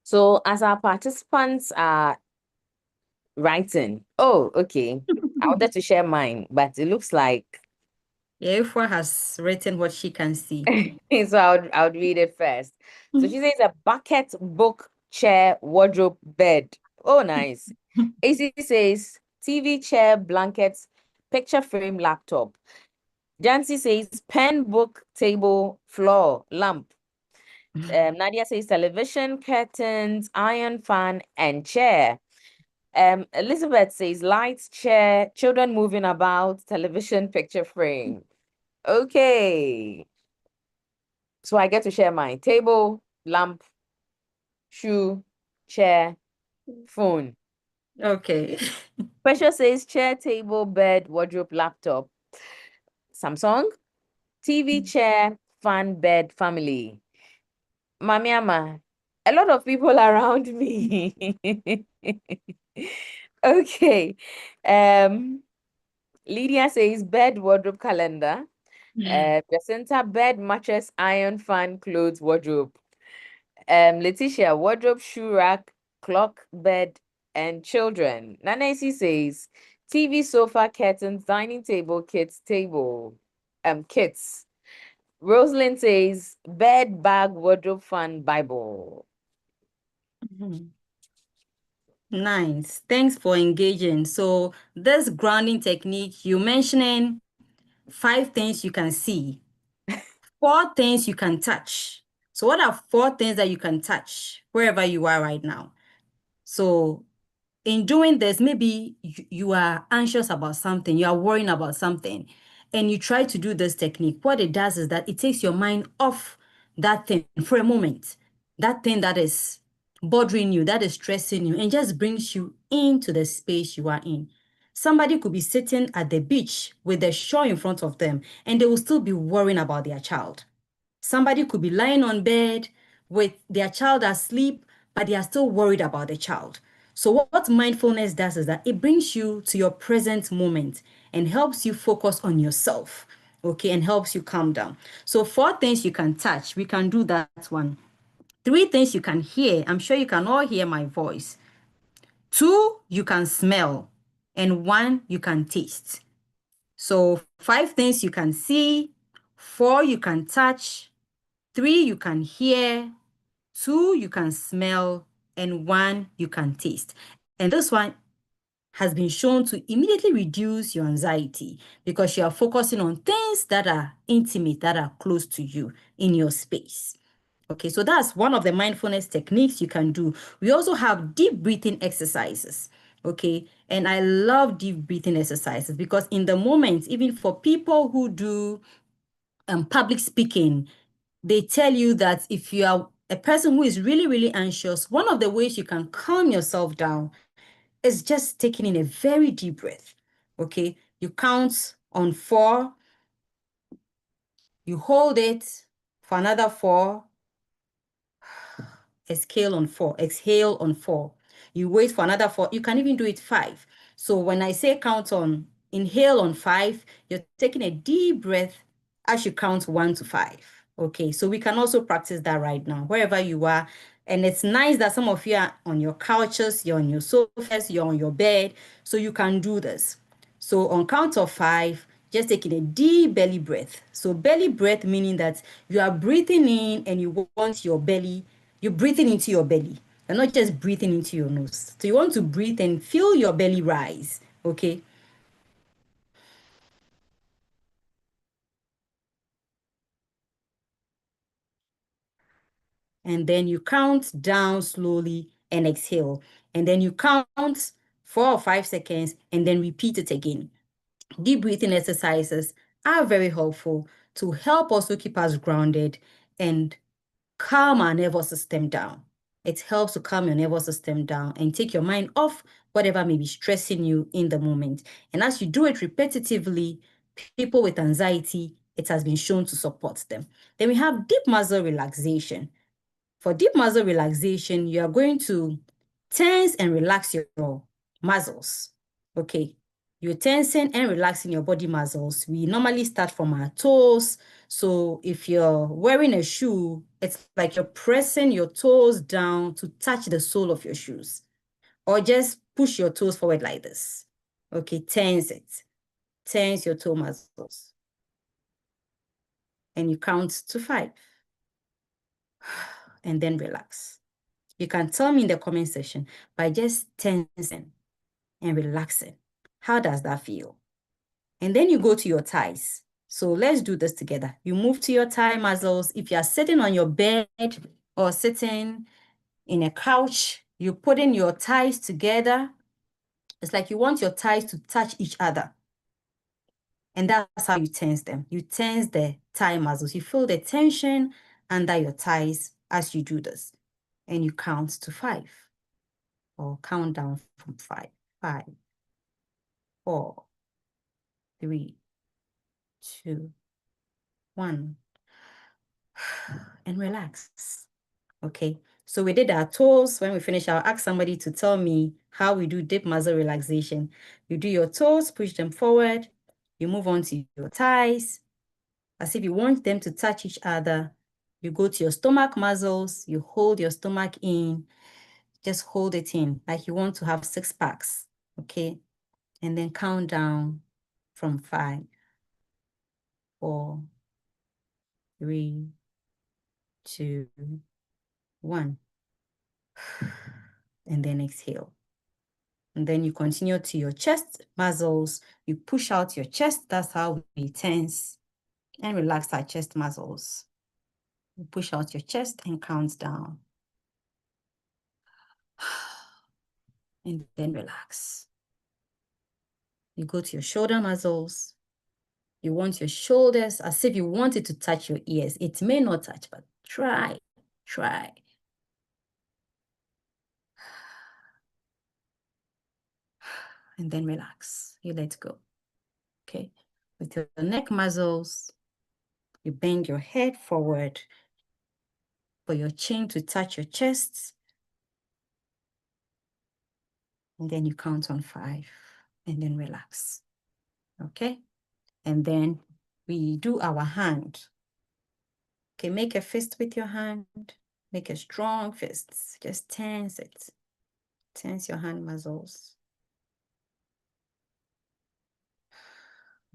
So as our participants are writing, oh, okay. I wanted to share mine, but it looks like Yeah, Efwa has written what she can see. so I would read it first. So she says a bucket, book, chair, wardrobe, bed. Oh, nice. AC says TV, chair, blankets, picture frame, laptop. Jancy says pen, book, table, floor, lamp. Nadia says television, curtains, iron, fan, and chair. Elizabeth says lights, chair, children moving about, television, picture frame. Okay. So I get to share my table, lamp, shoe, chair, phone. Okay. Precious says chair, table, bed, wardrobe, laptop. Samsung, TV, chair, fan, bed, family. Mamiama, a lot of people around me. Okay. Um, Lydia says bed, wardrobe, calendar. Jacinta, bed, mattress, iron, fan, clothes, wardrobe. Letitia, wardrobe, shoe rack, clock, bed, and children. Nancy says TV, sofa, curtains, dining table, kids, table, kits. Rosalind says bed, bag, wardrobe, fan, Bible. Mhm. Nice. Thanks for engaging. So this grounding technique, you mentioning 5 things you can see, 4 things you can touch. So what are 4 things that you can touch wherever you are right now? So in doing this, maybe you are anxious about something, you are worrying about something, and you try to do this technique. What it does is that it takes your mind off that thing for a moment, that thing that is bothering you, that is stressing you, and just brings you into the space you are in. Somebody could be sitting at the beach with the shore in front of them, and they will still be worrying about their child. Somebody could be lying on bed with their child asleep, but they are still worried about the child. So, what mindfulness does is that it brings you to your present moment and helps you focus on yourself, okay, and helps you calm down. So, 4 things you can touch, we can do that one. 3 things you can hear, I'm sure you can all hear my voice. 2, you can smell, and 1, you can taste. So, 5 things you can see, 4, you can touch, 3, you can hear, 2, you can smell, and 1, you can taste. And this one has been shown to immediately reduce your anxiety because you are focusing on things that are intimate, that are close to you in your space. Okay, so that's one of the mindfulness techniques you can do. We also have deep breathing exercises. Okay, and I love deep breathing exercises because in the moment, even for people who do public speaking, they tell you that if you are a person who is really, really anxious, one of the ways you can calm yourself down is just taking in a very deep breath. Okay, you count on 4, you hold it for another 4, exhale on 4, exhale on 4. You wait for another 4. You can even do it 5. So when I say count on, inhale on 5, you're taking a deep breath as you count 1 to 5. Okay, so we can also practice that right now, wherever you are. And it's nice that some of you are on your couches, you're on your sofas, you're on your bed, so you can do this. So on count of 5, just taking a deep belly breath. So belly breath meaning that you are breathing in and you want your belly, you're breathing into your belly. You're not just breathing into your nose. So you want to breathe and feel your belly rise. Okay. And then you count down slowly and exhale. And then you count 4 or 5 seconds and then repeat it again. Deep breathing exercises are very helpful to help also keep us grounded and calm our nervous system down. It helps to calm your nervous system down and take your mind off whatever may be stressing you in the moment. And as you do it repetitively, people with anxiety, it has been shown to support them. Then we have deep muscle relaxation. For deep muscle relaxation, you are going to tense and relax your muscles. Okay. You're tensing and relaxing your body muscles. We normally start from our toes. So if you're wearing a shoe, it's like you're pressing your toes down to touch the sole of your shoes. Or just push your toes forward like this. Okay, tense it. Tense your toe muscles. And you count to 5. And then relax. You can tell me in the comment section by just tensing and relaxing. How does that feel? And then you go to your thighs. So let's do this together. You move to your thigh muscles. If you are sitting on your bed or sitting in a couch, you put in your thighs together. It's like you want your thighs to touch each other. And that's how you tense them. You tense the thigh muscles. You feel the tension under your thighs as you do this. And you count to 5. Or count down from 5. 5, 4, 3, 2, 1. And relax. Okay. So we did our toes. When we finish, I'll ask somebody to tell me how we do deep muscle relaxation. You do your toes, push them forward. You move on to your thighs. As if you want them to touch each other. You go to your stomach muscles. You hold your stomach in. Just hold it in like you want to have 6 packs. Okay. And then count down from 5, 4, 3, 2, 1. And then exhale. And then you continue to your chest muscles. You push out your chest. That's how we tense and relax our chest muscles. You push out your chest and count down. And then relax. You go to your shoulder muscles. You want your shoulders as if you want it to touch your ears. It may not touch, but try. And then relax. You let go. Okay. With your neck muscles, you bend your head forward for your chin to touch your chest. And then you count on 5 and then relax. Okay. And then we do our hand. Okay. Make a fist with your hand. Make a strong fist. Just tense it. Tense your hand muscles.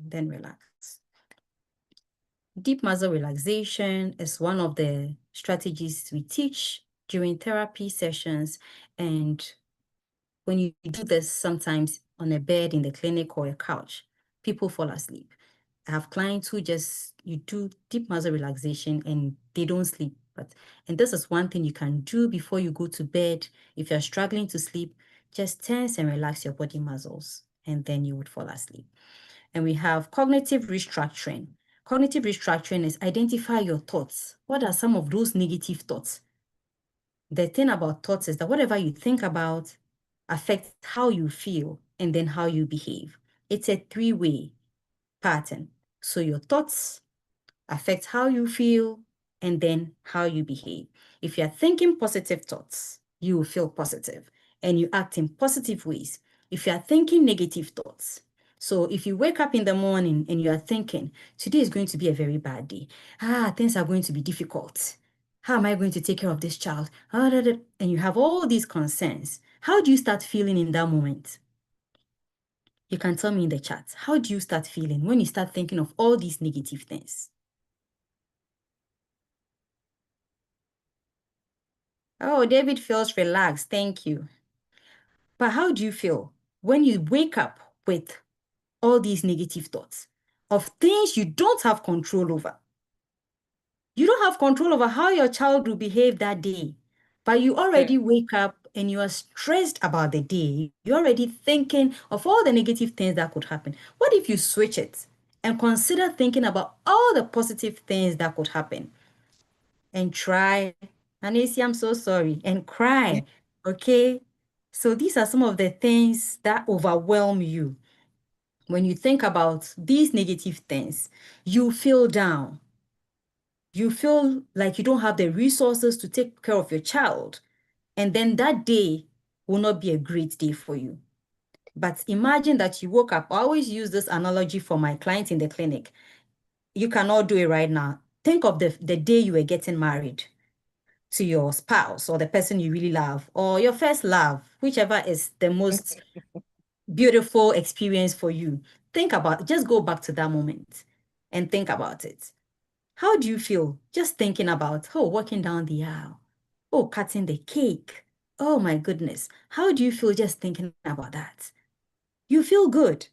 Then relax. Deep muscle relaxation is one of the strategies we teach during therapy sessions. And when you do this sometimes on a bed in the clinic or a couch, people fall asleep. I have clients who just, you do deep muscle relaxation and they don't sleep. And this is one thing you can do before you go to bed. If you're struggling to sleep, just tense and relax your body muscles, and then you would fall asleep. And we have cognitive restructuring. Cognitive restructuring is identify your thoughts. What are some of those negative thoughts? The thing about thoughts is that whatever you think about affects how you feel and then how you behave. It's a three-way pattern. So your thoughts affect how you feel and then how you behave. If you're thinking positive thoughts, you will feel positive and you act in positive ways. If you are thinking negative thoughts, so if you wake up in the morning and you are thinking, today is going to be a very bad day. Things are going to be difficult. How am I going to take care of this child? And you have all these concerns. How do you start feeling in that moment? You can tell me in the chat. How do you start feeling when you start thinking of all these negative things? Oh, David feels relaxed. Thank you. But how do you feel when you wake up with all these negative thoughts of things you don't have control over? You don't have control over how your child will behave that day, but you already wake up and you are stressed about the day. You're already thinking of all the negative things that could happen. What if you switch it and consider thinking about all the positive things that could happen and try? Anesi, I'm so sorry, and cry, okay? So these are some of the things that overwhelm you. When you think about these negative things, you feel down. You feel like you don't have the resources to take care of your child. And then that day will not be a great day for you. But imagine that you woke up. I always use this analogy for my clients in the clinic. You cannot do it right now. Think of the day you were getting married to your spouse or the person you really love or your first love, whichever is the most beautiful experience for you. Think about, just go back to that moment and think about it. How do you feel just thinking about, oh, walking down the aisle, oh, cutting the cake? Oh my goodness. How do you feel just thinking about that? You feel good.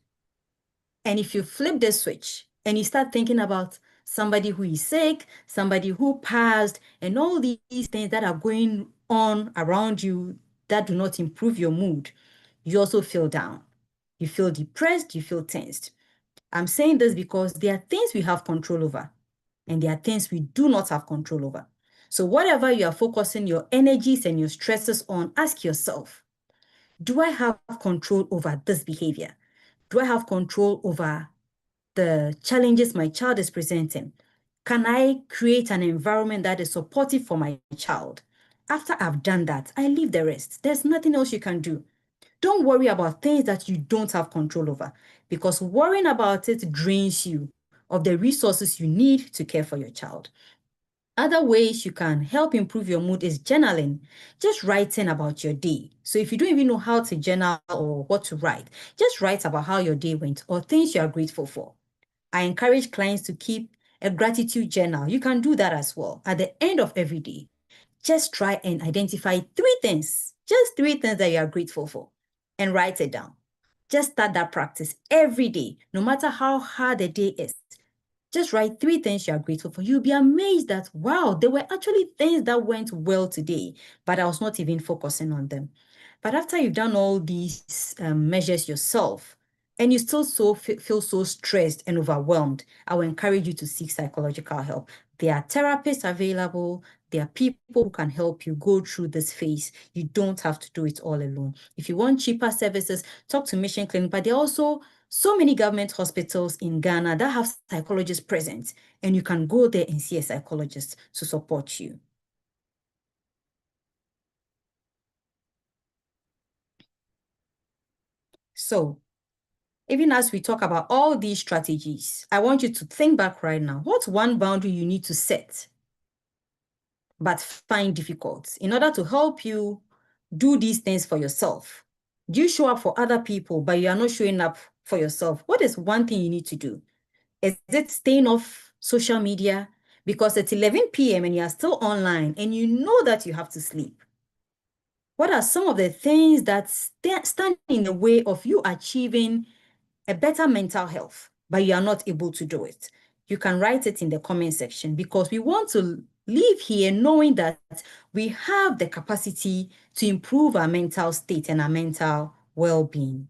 And if you flip the switch and you start thinking about somebody who is sick, somebody who passed, and all these things that are going on around you that do not improve your mood, you also feel down. You feel depressed, you feel tensed. I'm saying this because there are things we have control over, and there are things we do not have control over. So whatever you are focusing your energies and your stresses on, ask yourself, do I have control over this behavior? Do I have control over the challenges my child is presenting? Can I create an environment that is supportive for my child? After I've done that, I leave the rest. There's nothing else you can do. Don't worry about things that you don't have control over, because worrying about it drains you of the resources you need to care for your child. Other ways you can help improve your mood is journaling, just writing about your day. So if you don't even know how to journal or what to write, just write about how your day went or things you are grateful for. I encourage clients to keep a gratitude journal. You can do that as well. At the end of every day, just try and identify just three things that you are grateful for, and write it down. Just start that practice every day, no matter how hard the day is. Just write three things you are grateful for. You'll be amazed that, wow, there were actually things that went well today, but I was not even focusing on them. But after you've done all these measures yourself, and you still feel so stressed and overwhelmed, I will encourage you to seek psychological help. There are therapists available. There are people who can help you go through this phase. You don't have to do it all alone. If you want cheaper services, talk to Mission Clinic, but there are also so many government hospitals in Ghana that have psychologists present, and you can go there and see a psychologist to support you. So, even as we talk about all these strategies, I want you to think back right now. What's one boundary you need to set but find difficult in order to help you do these things for yourself? Do you show up for other people, but you are not showing up for yourself? What is one thing you need to do? Is it staying off social media? Because it's 11 p.m. and you are still online and you know that you have to sleep. What are some of the things that stand in the way of you achieving a better mental health, but you are not able to do it? You can write it in the comment section because we want to leave here knowing that we have the capacity to improve our mental state and our mental well-being.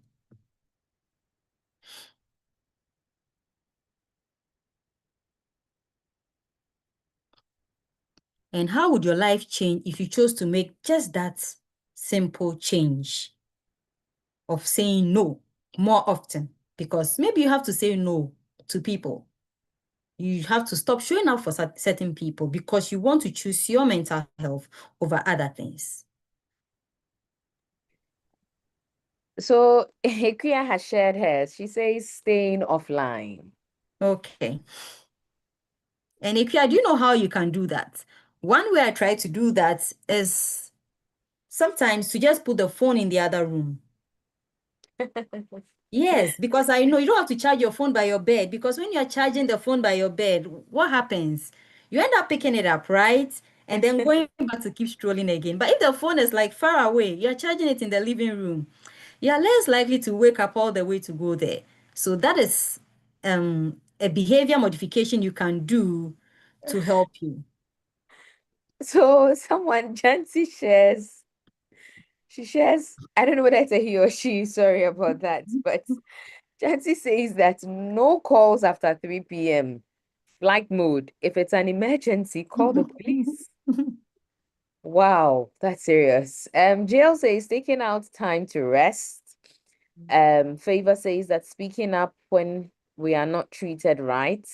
And how would your life change if you chose to make just that simple change of saying no more often? Because maybe you have to say no to people. You have to stop showing up for certain people because you want to choose your mental health over other things. So Hekuya has shared hers. She says staying offline. Okay. And Ikea, do you know how you can do that? One way I try to do that is sometimes to just put the phone in the other room. Yes, because I know you don't have to charge your phone by your bed, because when you're charging the phone by your bed, what happens? You end up picking it up, right? And then going back to keep scrolling again. But if the phone is like far away, you're charging it in the living room, you're less likely to wake up all the way to go there. So that is a behavior modification you can do to help you. So someone, Jancy shares, she shares, I don't know whether it's a he or she, sorry about that, but Jancy says that no calls after 3 p.m. Flight mode. If it's an emergency, call the police. Wow, that's serious. Jail says taking out time to rest. Favor says that speaking up when we are not treated right.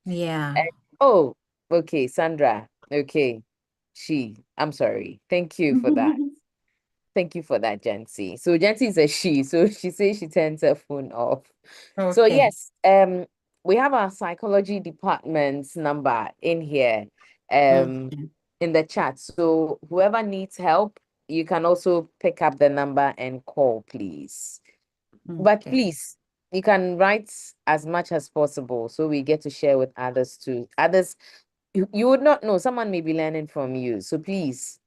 Yeah. And, oh, okay, Sandra. Okay. I'm sorry. Thank you for that. Thank you for that, Jancy. So Jancy is a she, so she says she turns her phone off. So Okay. yes, we have our psychology department's number in here, Okay. in the chat. So whoever needs help, you can also pick up the number and call, please. But Okay. please, you can write as much as possible so we get to share with others too. Others, you would not know, someone may be learning from you. So please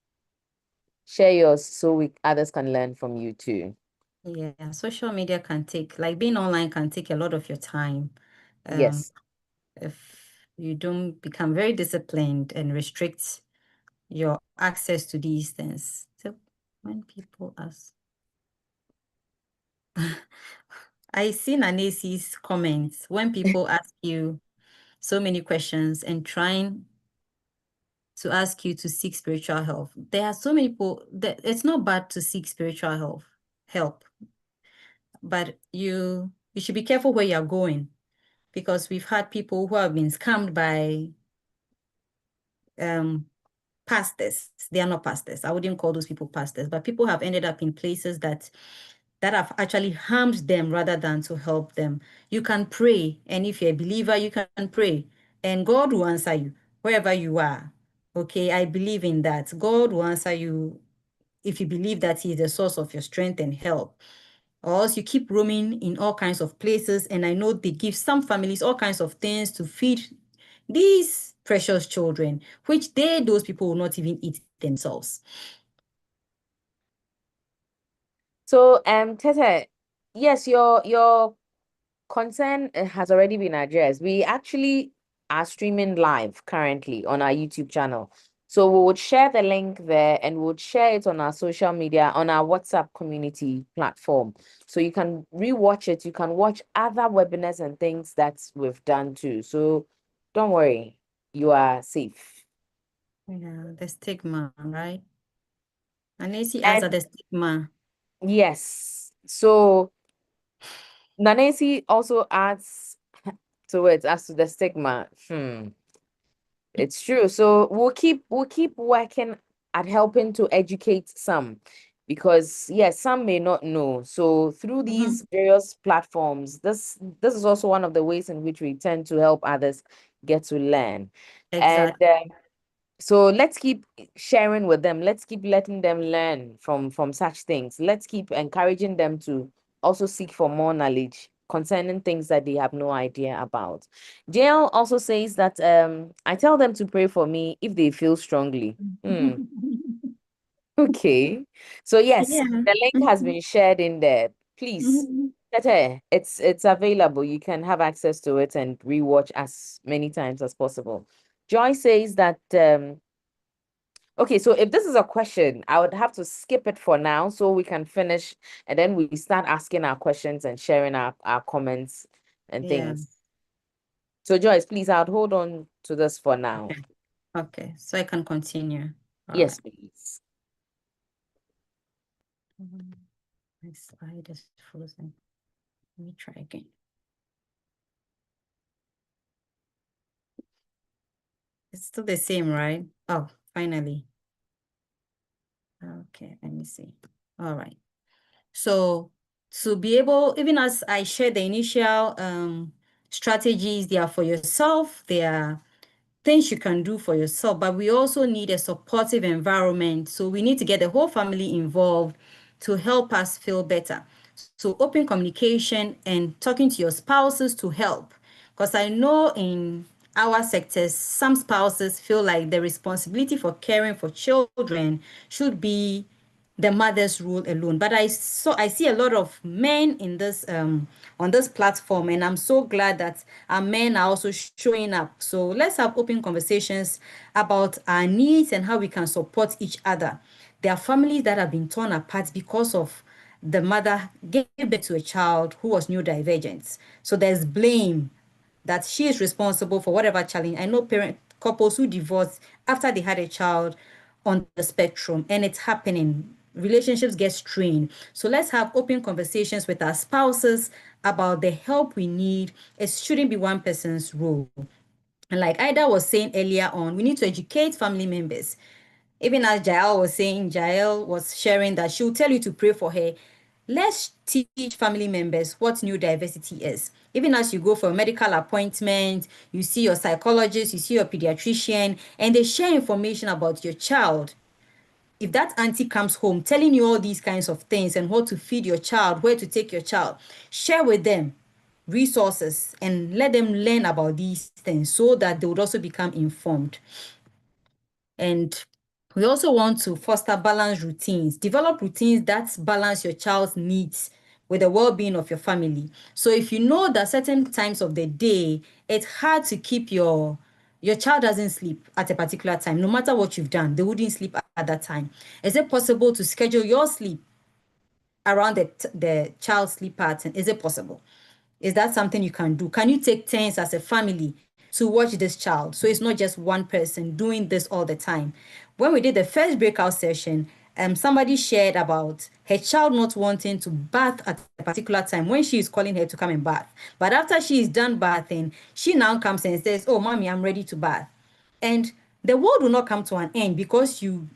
share yours so others can learn from you too. Yeah, social media can take, like being online can take a lot of your time. Um, Yes. if you don't become very disciplined and restrict your access to these things. So when people ask, I see Nanesi's comments, when people ask you so many questions and trying to ask you to seek spiritual help. There are so many people that it's not bad to seek spiritual help, but you should be careful where you're going, because we've had people who have been scammed by um pastors. They are not pastors. I wouldn't call those people pastors, but people have ended up in places that have actually harmed them rather than to help them. You can pray, and if you're a believer, you can pray, and God will answer you wherever you are. Okay, I believe in that. God will answer you if you believe that He is the source of your strength and help. Or else you keep roaming in all kinds of places. And I know they give some families all kinds of things to feed these precious children, which those people will not even eat themselves. So, Tete, yes, your concern has already been addressed. We actually are streaming live currently on our YouTube channel. So we would share the link there and we'll share it on our social media, on our WhatsApp community platform. So you can rewatch it. You can watch other webinars and things that we've done too. So don't worry, you are safe. Yeah, the stigma, right? And Nancy answered And the stigma. yes, so Nanesi also adds towards as to the stigma. It's true. So we'll keep working at helping to educate some, because yes, some may not know. So through Mm-hmm. these various platforms, this is also one of the ways in which we tend to help others get to learn. And Exactly. so let's keep sharing with them. Let's keep letting them learn from such things. Let's keep encouraging them to also seek for more knowledge concerning things that they have no idea about. JL also says that I tell them to pray for me if they feel strongly. Okay. So yes, Yeah. the link has Mhm. been shared in there. Please, Mhm. Tete, it's available. You can have access to it and rewatch as many times as possible. Joy says that okay, so if this is a question, I would have to skip it for now so we can finish and then we start asking our questions and sharing our comments and Yeah. things. So Joyce, please, I'll hold on to this for now. Okay. Okay. So I can continue. All Yes, right. please. My slide is frozen. Let me try again. It's still the same, right? Oh, finally. Okay, let me see. All right. So to be able, even as I shared the initial strategies, they are for yourself, they are things you can do for yourself, but we also need a supportive environment. So we need to get the whole family involved to help us feel better. So open communication and talking to your spouses to help. Because I know in our sectors, some spouses feel like the responsibility for caring for children should be the mother's role alone. But I see a lot of men in this on this platform, and I'm so glad that our men are also showing up. So let's have open conversations about our needs and how we can support each other. There are families that have been torn apart because of the mother gave birth to a child who was neurodivergent. So there's blame that she is responsible for whatever challenge. I know parent couples who divorce after they had a child on the spectrum, and it's happening. Relationships get strained. So let's have open conversations with our spouses about the help we need. It shouldn't be one person's role. And like Ida was saying earlier on, we need to educate family members. Even as Jael was saying, Jael was sharing that she'll tell you to pray for her. Let's teach family members what neurodiversity is. Even as you go for a medical appointment, you see your psychologist, you see your pediatrician, and they share information about your child. If that auntie comes home telling you all these kinds of things and what to feed your child, where to take your child, share with them resources and let them learn about these things so that they would also become informed. And we also want to foster balanced routines. Develop routines that balance your child's needs with the well-being of your family. So if you know that certain times of the day, it's hard to keep your child doesn't sleep at a particular time, no matter what you've done, they wouldn't sleep at that time. Is it possible to schedule your sleep around the child's sleep pattern? Is it possible? Is that something you can do? Can you take turns as a family to watch this child? So it's not just one person doing this all the time. When we did the first breakout session, somebody shared about her child not wanting to bath at a particular time when she is calling her to come and bath. But after she is done bathing, she now comes and says, "Oh, mommy, I'm ready to bath." And the world will not come to an end because you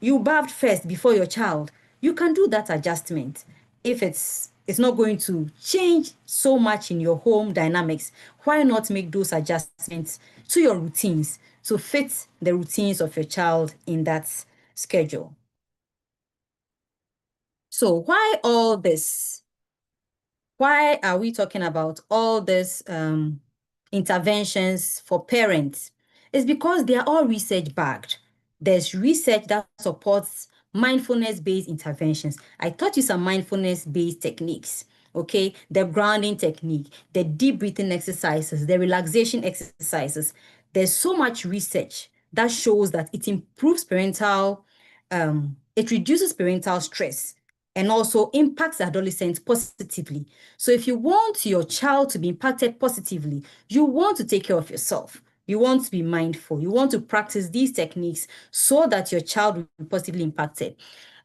bathed first before your child. You can do that adjustment. If it's not going to change so much in your home dynamics, why not make those adjustments to your routines to fit the routines of your child in that schedule? So why all this? Why are we talking about all these interventions for parents? It's because they are all research backed. There's research that supports mindfulness-based interventions. I taught you some mindfulness-based techniques, okay? The grounding technique, the deep breathing exercises, the relaxation exercises. There's so much research that shows that it improves it reduces parental stress and also impacts adolescents positively. So if you want your child to be impacted positively, you want to take care of yourself. You want to be mindful. You want to practice these techniques so that your child will be positively impacted.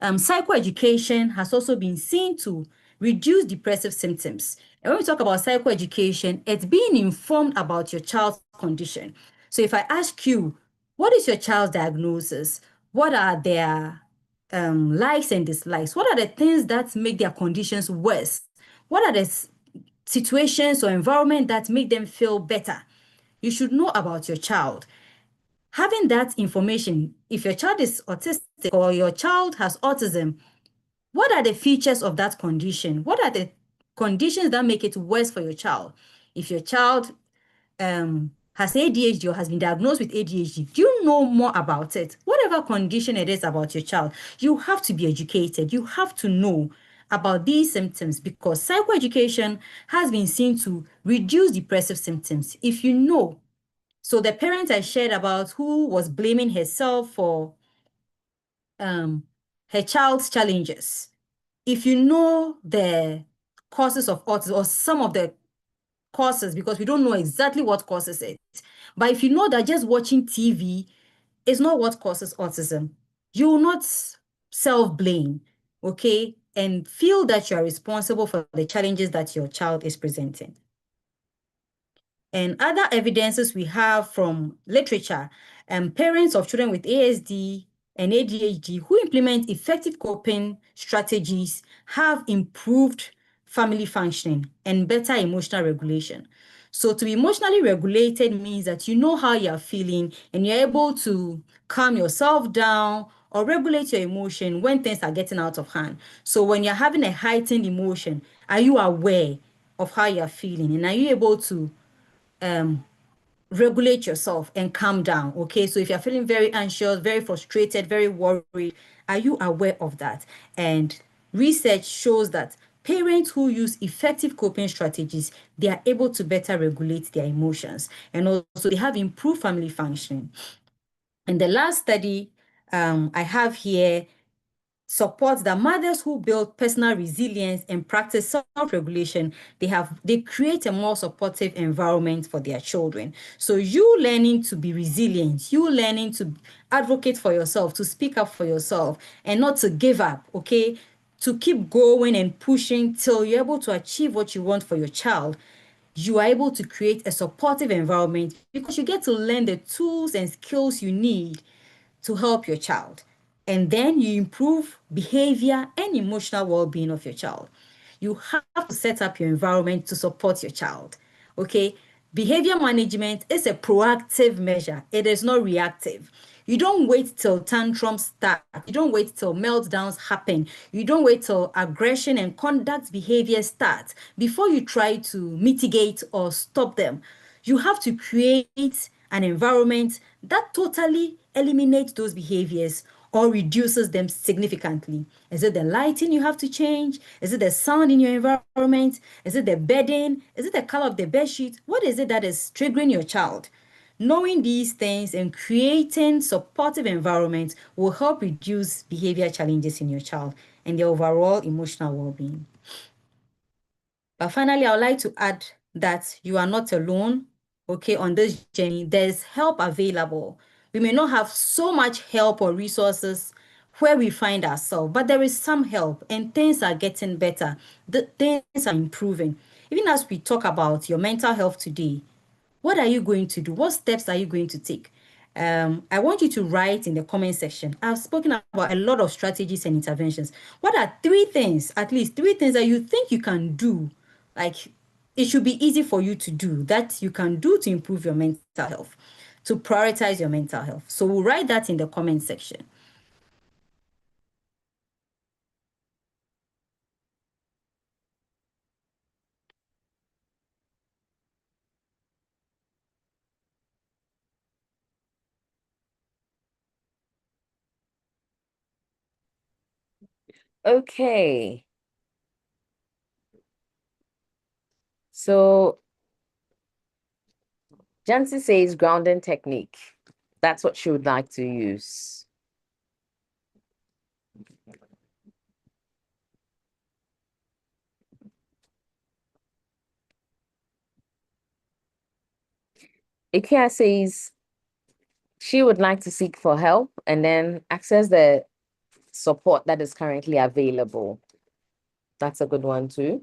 Psychoeducation has also been seen to reduce depressive symptoms. And when we talk about psychoeducation, it's being informed about your child's condition. So if I ask you, what is your child's diagnosis? What are their likes and dislikes? What are the things that make their conditions worse? What are the situations or environment that make them feel better? You should know about your child. Having that information, if your child is autistic or your child has autism, what are the features of that condition? What are the conditions that make it worse for your child? If your child has ADHD or has been diagnosed with ADHD, do you know more about it? Whatever condition it is about your child, you have to be educated. You have to know about these symptoms because psychoeducation has been seen to reduce depressive symptoms. If you know, so the parent I shared about who was blaming herself for her child's challenges, if you know the causes of autism or some of the causes, because we don't know exactly what causes it, but if you know that just watching TV is not what causes autism, you will not self-blame, okay, and feel that you are responsible for the challenges that your child is presenting. And other evidences we have from literature, parents of children with ASD and ADHD who implement effective coping strategies have improved family functioning and better emotional regulation. So to be emotionally regulated means that you know how you're feeling and you're able to calm yourself down or regulate your emotion when things are getting out of hand. So when you're having a heightened emotion, are you aware of how you're feeling and are you able to regulate yourself and calm down? Okay, so if you're feeling very anxious, very frustrated, very worried, are you aware of that? And research shows that parents who use effective coping strategies, they are able to better regulate their emotions and also they have improved family functioning. And the last study I have here supports that mothers who build personal resilience and practice self-regulation, they create a more supportive environment for their children. So you learning to be resilient, you learning to advocate for yourself, to speak up for yourself, and not to give up, okay? To keep going and pushing till you're able to achieve what you want for your child. You are able to create a supportive environment because you get to learn the tools and skills you need to help your child. And then you improve behavior and emotional well-being of your child. You have to set up your environment to support your child. Okay? Behavior management is a proactive measure. It is not reactive. You don't wait till tantrums start. You don't wait till meltdowns happen. You don't wait till aggression and conduct behavior start before you try to mitigate or stop them. You have to create an environment that totally eliminates those behaviors or reduces them significantly. Is it the lighting you have to change? Is it the sound in your environment? Is it the bedding? Is it the color of the bed sheet? What is it that is triggering your child? Knowing these things and creating supportive environments will help reduce behavior challenges in your child and their overall emotional well-being. But finally, I would like to add that you are not alone, okay, on this journey. There's help available. We may not have so much help or resources where we find ourselves, but there is some help and things are getting better. The things are improving. Even as we talk about your mental health today, what are you going to do? What steps are you going to take? I want you to write in the comment section. I've spoken about a lot of strategies and interventions. What are three things, at least three things that you think you can do? Like it should be easy for you to do that you can do to improve your mental health, to prioritize your mental health. So we'll write that in the comment section. Okay. So Jancy says grounding technique. That's what she would like to use. Ikea says she would like to seek for help and then access the support that is currently available. That's a good one too.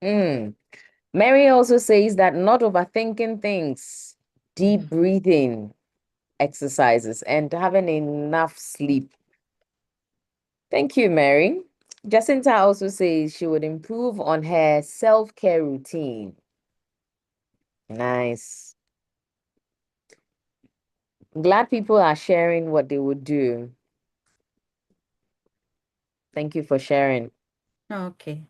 Mm. Mary also says that not overthinking things, deep breathing exercises, and having enough sleep. Thank you, Mary. Jacinta also says she would improve on her self-care routine. Nice. Glad people are sharing what they would do. Thank you for sharing. Okay.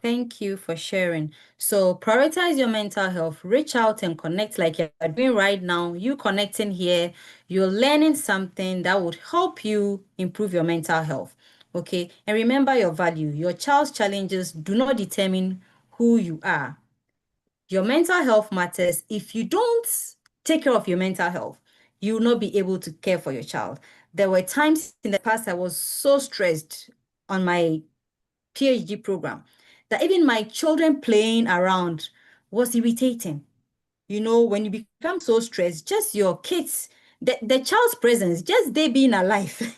Thank you for sharing. So prioritize your mental health, reach out and connect like you're doing right now. You connecting here, you're learning something that would help you improve your mental health. Okay. And remember your value. Your child's challenges do not determine who you are. Your mental health matters. If you don't take care of your mental health, you will not be able to care for your child. There were times in the past I was so stressed on my PhD program that even my children playing around was irritating. When you become so stressed, just your kids, the child's presence, just they being alive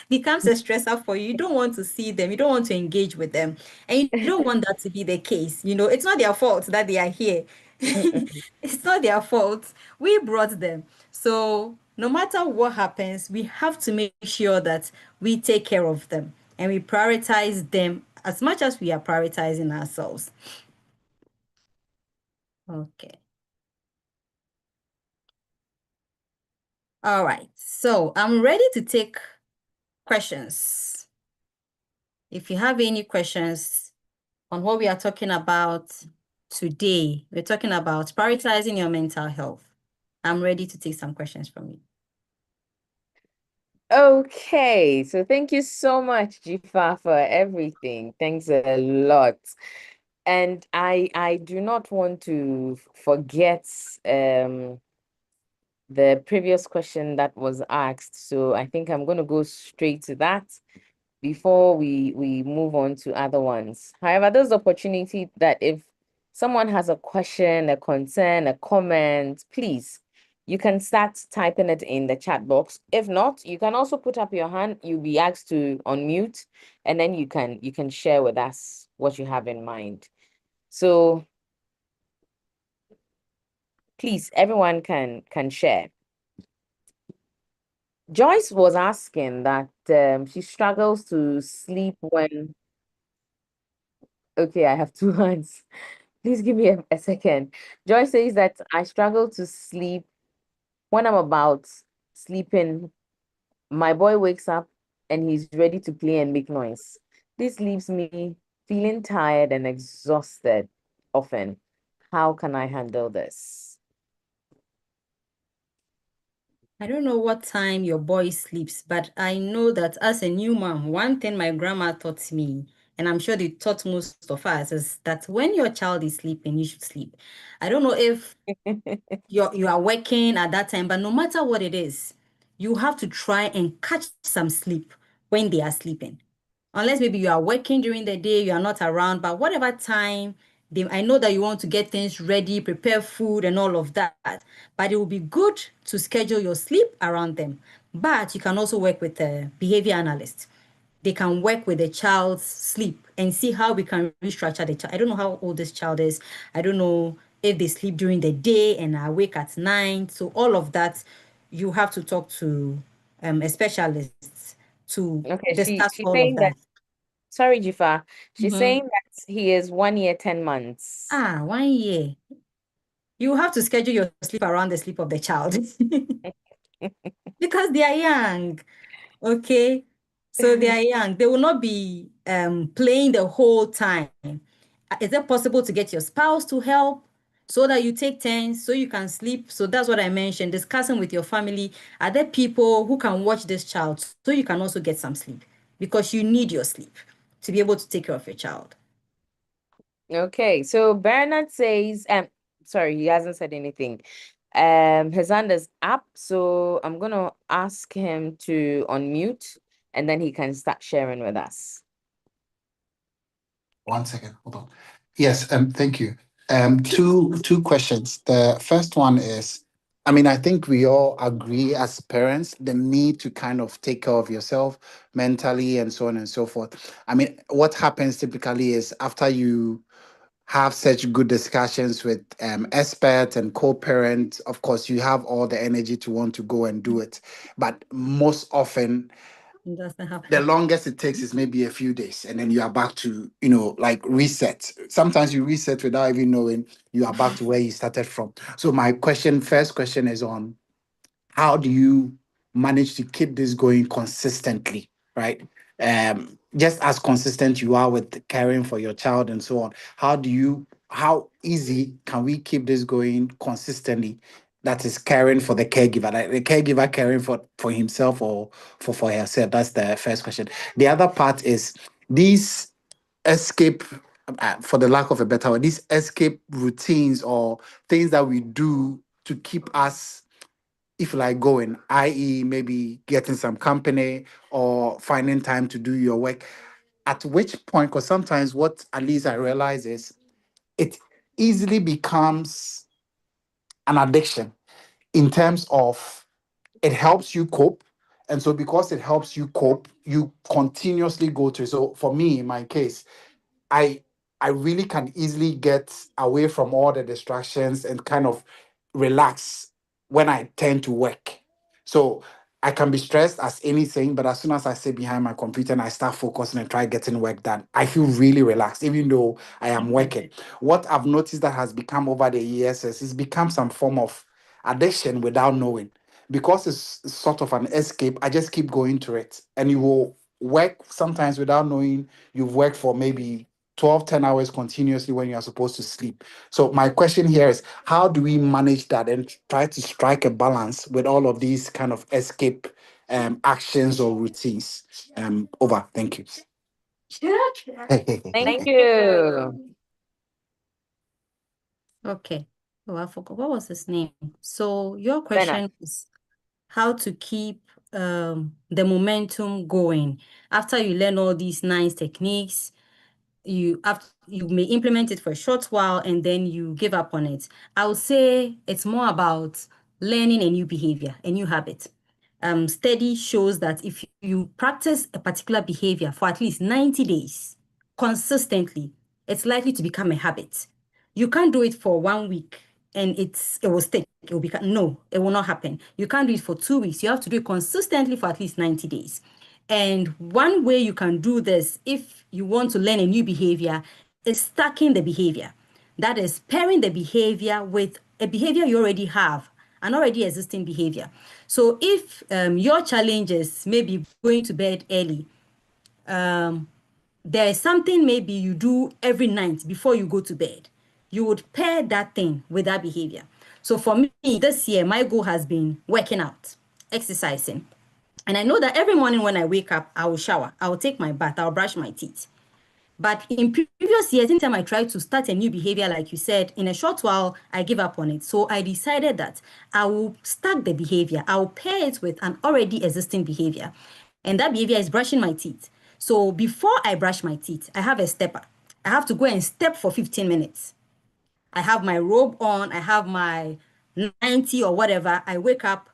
becomes a stressor for you. You don't want to see them, you don't want to engage with them, and you don't want that to be the case. It's not their fault that they are here. It's not their fault. We brought them. So no matter what happens, we have to make sure that we take care of them and we prioritize them as much as we are prioritizing ourselves. Okay. All right. So I'm ready to take questions. If you have any questions on what we are talking about today, we're talking about prioritizing your mental health. I'm ready to take some questions from you. Okay, so thank you so much, Jifa, for everything. Thanks a lot. And I do not want to forget the previous question that was asked. So I think I'm going to go straight to that before we move on to other ones. However, there's opportunity that if someone has a question, a concern, a comment, please, you can start typing it in the chat box. If not, you can also put up your hand. You'll be asked to unmute, and then you can share with us what you have in mind. So please, everyone can share. Joyce was asking that she struggles to sleep when. Okay, I have two hands. Please give me a second. Joy says that I struggle to sleep when I'm about sleeping. My boy wakes up and he's ready to play and make noise. This leaves me feeling tired and exhausted often. How can I handle this? I don't know what time your boy sleeps, but I know that as a new mom, one thing my grandma taught me, and I'm sure they taught most of us, is that when your child is sleeping, you should sleep. I don't know if you are working at that time, but no matter what it is, you have to try and catch some sleep when they are sleeping. Unless maybe you are working during the day, you are not around, but whatever time, I know that you want to get things ready, prepare food and all of that, but it will be good to schedule your sleep around them. But you can also work with a behavior analyst. They can work with the child's sleep and see how we can restructure the child. I don't know how old this child is. I don't know if they sleep during the day and are awake at night. So all of that, you have to talk to a specialist to Okay, discuss she's all of saying that, that. sorry, Jifa. She's Mhm. saying that he is 1 year, 10 months. 1 year. You have to schedule your sleep around the sleep of the child because they are young. Okay. So they are young. They will not be playing the whole time. Is it possible to get your spouse to help so that you take turns so you can sleep? So that's what I mentioned. Discussing with your family. Are there people who can watch this child so you can also get some sleep? Because you need your sleep to be able to take care of your child. Okay, so Bernard says, sorry, he hasn't said anything. His hand is up, so I'm gonna ask him to unmute, and then he can start sharing with us. 1 second, hold on. Yes, thank you. Two questions. The first one is, I mean, I think we all agree as parents the need to kind of take care of yourself mentally and so on and so forth. I mean, what happens typically is after you have such good discussions with experts and co-parents, of course, you have all the energy to want to go and do it. But most often It doesn't have The longest it takes is maybe a few days, and then you are back to, like reset. Sometimes you reset without even knowing you are back to where you started from. So my first question is on how do you manage to keep this going consistently, right? Just as consistent you are with caring for your child and so on. How easy can we keep this going consistently? That is caring for the caregiver, like the caregiver caring for himself or for herself. That's the first question. The other part is these escape, for the lack of a better word, these escape routines or things that we do to keep us, if like going, i.e., maybe getting some company or finding time to do your work. At which point, because sometimes what at least I realize is it easily becomes an addiction in terms of it helps you cope. And so, because it helps you cope, you continuously go to it. So, for me, in my case, I I really can easily get away from all the distractions and kind of relax when I tend to work. So I can be stressed as anything, but as soon as I sit behind my computer and I start focusing and try getting work done, I feel really relaxed, even though I am working. What I've noticed that has become over the years is it's become some form of addiction without knowing. Because it's sort of an escape, I just keep going to it. And you will work sometimes without knowing you've worked for maybe 12, 10 hours continuously when you are supposed to sleep. So my question here is how do we manage that and try to strike a balance with all of these kind of escape actions or routines? Over. Thank you. Thank you. Okay. Oh, I forgot. What was his name? So your Bernard. question is how to keep the momentum going after you learn all these nice techniques. You may implement it for a short while and then you give up on it. I would say it's more about learning a new behavior, a new habit. Study shows that if you practice a particular behavior for at least 90 days consistently, it's likely to become a habit. You can't do it for 1 week and it will stick. It will become no, it will not happen. You can't do it for 2 weeks. You have to do it consistently for at least 90 days. And one way you can do this, if you want to learn a new behavior, is stacking the behavior. That is pairing the behavior with a behavior you already have, an already existing behavior. So if your challenge is maybe going to bed early, um, there is something maybe you do every night before you go to bed. You would pair that thing with that behavior. So for me, this year, my goal has been working out, exercising. And I know that every morning when I wake up, I will shower, I will take my bath, I'll brush my teeth. But in previous years, anytime I tried to start a new behavior, like you said, in a short while, I give up on it. So I decided that I will start the behavior. I will pair it with an already existing behavior. And that behavior is brushing my teeth. So before I brush my teeth, I have a stepper. I have to go and step for 15 minutes. I have my robe on, I have my 90 or whatever. I wake up,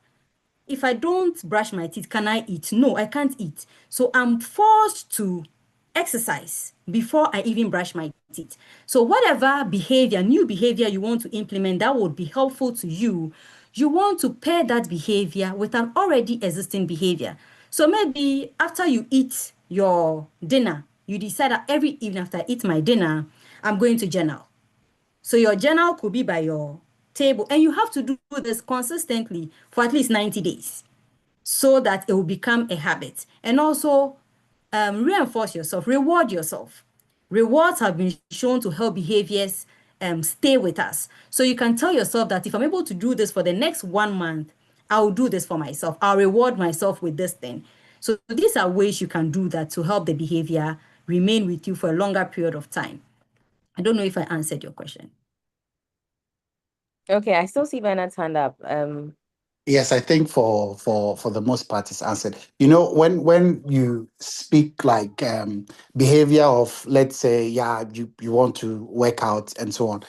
if I don't brush my teeth, can I eat? No, I can't eat. So I'm forced to exercise before I even brush my teeth. So whatever behavior, new behavior you want to implement that would be helpful to you, you want to pair that behavior with an already existing behavior. So maybe after you eat your dinner, you decide that every evening after I eat my dinner, I'm going to journal. So your journal could be by your table, and you have to do this consistently for at least 90 days so that it will become a habit. And also reinforce yourself, reward yourself. Rewards have been shown to help behaviors stay with us. So you can tell yourself that if I'm able to do this for the next 1 month, I'll do this for myself. I'll reward myself with this thing. So these are ways you can do that to help the behavior remain with you for a longer period of time. I don't know if I answered your question. Okay, I still see Bernard's hand up. Yes, I think for the most part it's answered. You know, when you speak like behavior of, let's say, yeah, you want to work out and so on,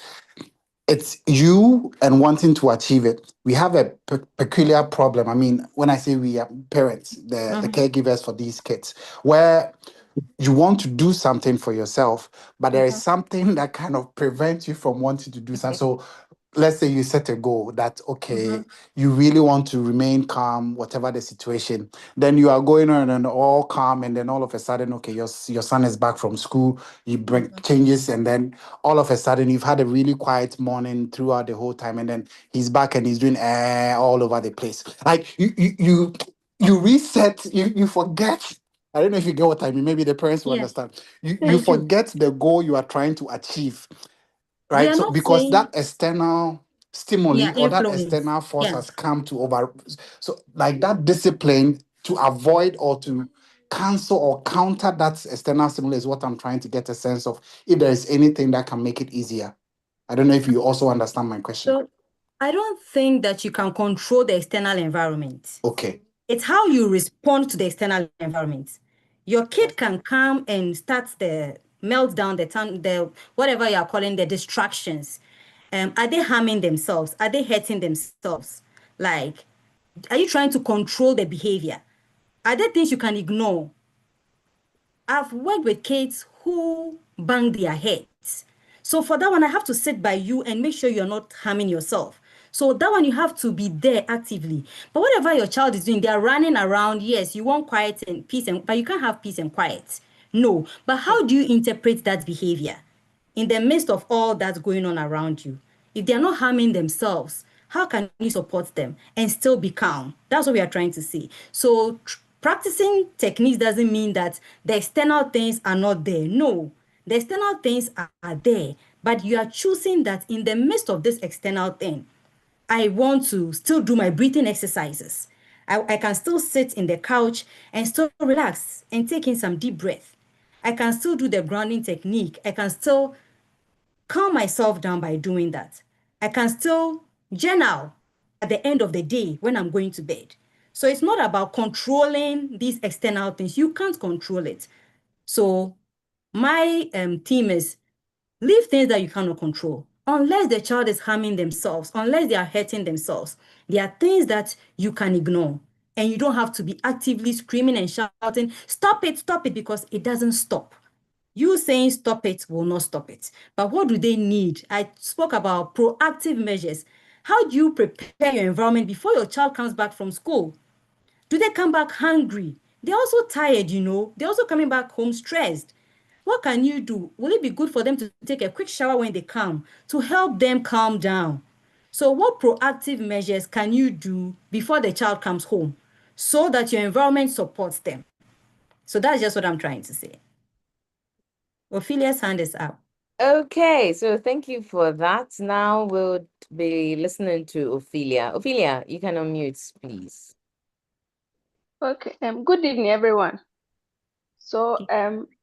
it's you and wanting to achieve it. We have a peculiar problem. I mean, when I say we are parents, the caregivers for these kids, where you want to do something for yourself, but there is something that kind of prevents you from wanting to do something. So let's say you set a goal that, okay, you really want to remain calm whatever the situation, then you are going on and all calm, and then all of a sudden, okay, your son is back from school, you bring changes, and then all of a sudden you've had a really quiet morning throughout the whole time, and then he's back and he's doing all over the place. Like you reset, you forget. I don't know if you get what I mean. Maybe the parents will Yeah, understand. You thank you. forget the goal you are trying to achieve, We right? are So not because saying, that external stimuli yeah, or that influence. external force Yeah. has come to over, so like that discipline to avoid or to cancel or counter that external stimuli is what I'm trying to get a sense of, if there is anything that can make it easier. I don't know if you also understand my question. So I don't think that you can control the external environment. Okay. It's how you respond to the external environment. Your kid can come and start the meltdown, the whatever you are calling the distractions. Are they harming themselves? Are they hurting themselves? Like, are you trying to control the behavior? Are there things you can ignore? I've worked with kids who bang their heads. So for that one, I have to sit by you and make sure you're not harming yourself. So that one, you have to be there actively. But whatever your child is doing, they're running around. Yes, you want quiet and peace, but you can't have peace and quiet. No. But how do you interpret that behavior in the midst of all that's going on around you? If they're not harming themselves, how can you support them and still be calm? That's what we are trying to see. So practicing techniques doesn't mean that the external things are not there. No, the external things are there, but you are choosing that in the midst of this external thing, I want to still do my breathing exercises. I can still sit in the couch and still relax and take in some deep breath. I can still do the grounding technique. I can still calm myself down by doing that. I can still journal at the end of the day when I'm going to bed. So it's not about controlling these external things. You can't control it. So my theme is leave things that you cannot control. Unless the child is harming themselves, unless they are hurting themselves, there are things that you can ignore. And you don't have to be actively screaming and shouting, stop it, because it doesn't stop. You saying stop it will not stop it. But what do they need? I spoke about proactive measures. How do you prepare your environment before your child comes back from school? Do they come back hungry? They're also tired, you know. They're also coming back home stressed. What can you do? Will it be good for them to take a quick shower when they come to help them calm down? So, what proactive measures can you do before the child comes home so that your environment supports them? So, that's just what I'm trying to say. Ophelia's hand is up. Okay, so thank you for that. Now we'll be listening to Ophelia. Ophelia, you can unmute, please. Okay, good evening, everyone. So,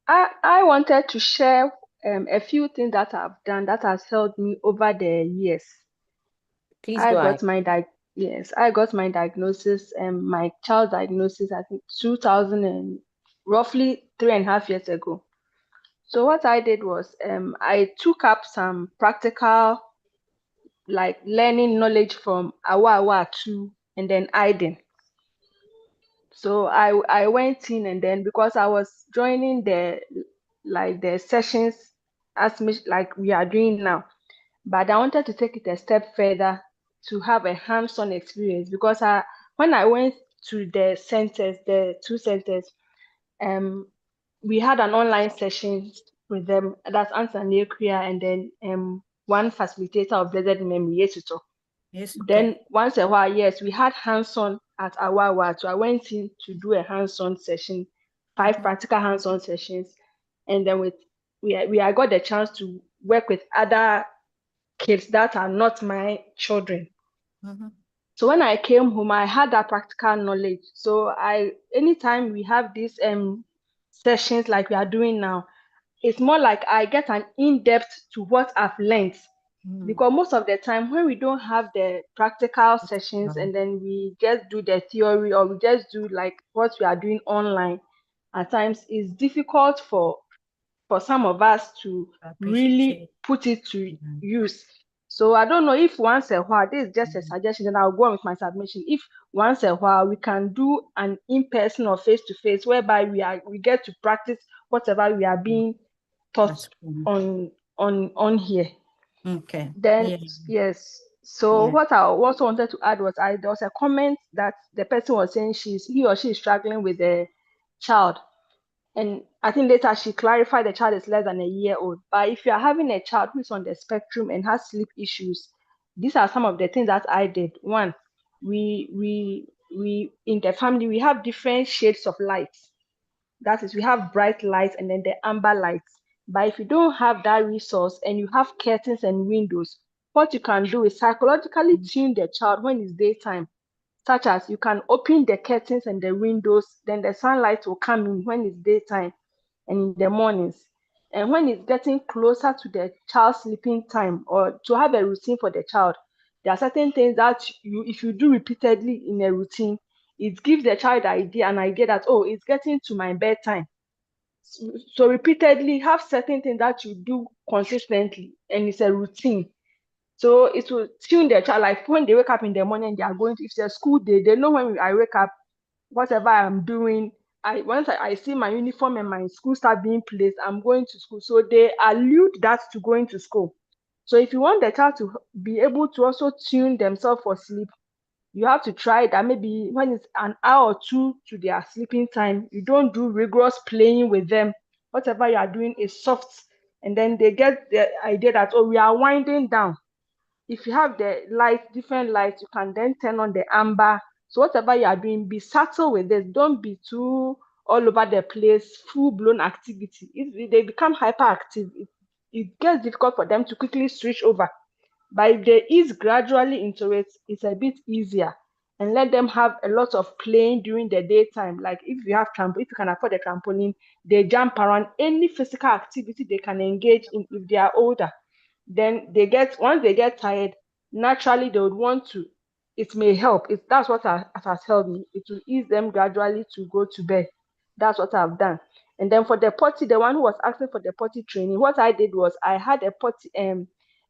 I wanted to share a few things that I've done that has helped me over the years. Please I go got ahead. my I got my diagnosis and my child diagnosis, I think 2000 and roughly 3.5 years ago. So what I did was I took up some practical like learning knowledge from Awa 2 and then Aiden. So I went in, and then because I was joining the sessions as much like we are doing now, but I wanted to take it a step further to have a hands-on experience, because when I went to the two centers, we had an online session with them. That's Ansa Nekria, and then one facilitator of blessed memory, Yesuto. Yes, okay. Then once a while, yes, we had hands-on at Awawa. So I went in to do a hands-on session, 5 practical hands-on sessions, and then I got the chance to work with other kids that are not my children. So when I came home, I had that practical knowledge. So anytime we have these sessions like we are doing now, it's more like I get an in-depth to what I've learned. Because most of the time when we don't have the practical sessions and then we just do the theory, or we just do like what we are doing online, at times it's difficult for some of us to I appreciate really it. put it to use. So I don't know if once a while, this is just a suggestion, and I'll go on with my submission. If once a while we can do an in-person or face-to-face, whereby we get to practice whatever we are being taught That's true. on here. Okay. Then Yeah. yes. So Yeah. what I also wanted to add was there was a comment that the person was saying he or she is struggling with the child. And I think later she clarified the child is less than a year old. But if you are having a child who is on the spectrum and has sleep issues, these are some of the things that I did. One, we in the family we have different shades of lights. That is, we have bright lights and then the amber lights. But if you don't have that resource and you have curtains and windows, what you can do is psychologically tune the child when it's daytime, such as you can open the curtains and the windows, then the sunlight will come in when it's daytime and in the mornings. And when it's getting closer to the child's sleeping time or to have a routine for the child, there are certain things that if you do repeatedly in a routine, it gives the child an idea that, oh, it's getting to my bedtime. So repeatedly have certain things that you do consistently and it's a routine. So it will tune the child. Like when they wake up in the morning, they are going to, if it's a school day, they know when I wake up, whatever I'm doing, once I see my uniform and my school start being placed, I'm going to school. So they allude that to going to school. So if you want the child to be able to also tune themselves for sleep, you have to try that maybe when it's an hour or two to their sleeping time, you don't do rigorous playing with them. Whatever you are doing is soft. And then they get the idea that, oh, we are winding down. If you have the light, different lights, you can then turn on the amber. So whatever you are doing, be subtle with this. Don't be too all over the place, full-blown activity. If they become hyperactive, it gets difficult for them to quickly switch over. But if they ease gradually into it, it's a bit easier. And let them have a lot of playing during the daytime. Like if you have if you can afford a trampoline, they jump around. Any physical activity they can engage in if they are older. Then once they get tired, naturally they would want to. It may help. That's what has helped me. It will ease them gradually to go to bed. That's what I've done. And then for the potty, the one who was asking for the potty training, what I did was I had a potty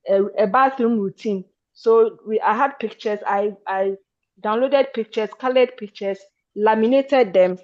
a bathroom routine. So I had pictures. I downloaded pictures, colored pictures, laminated them,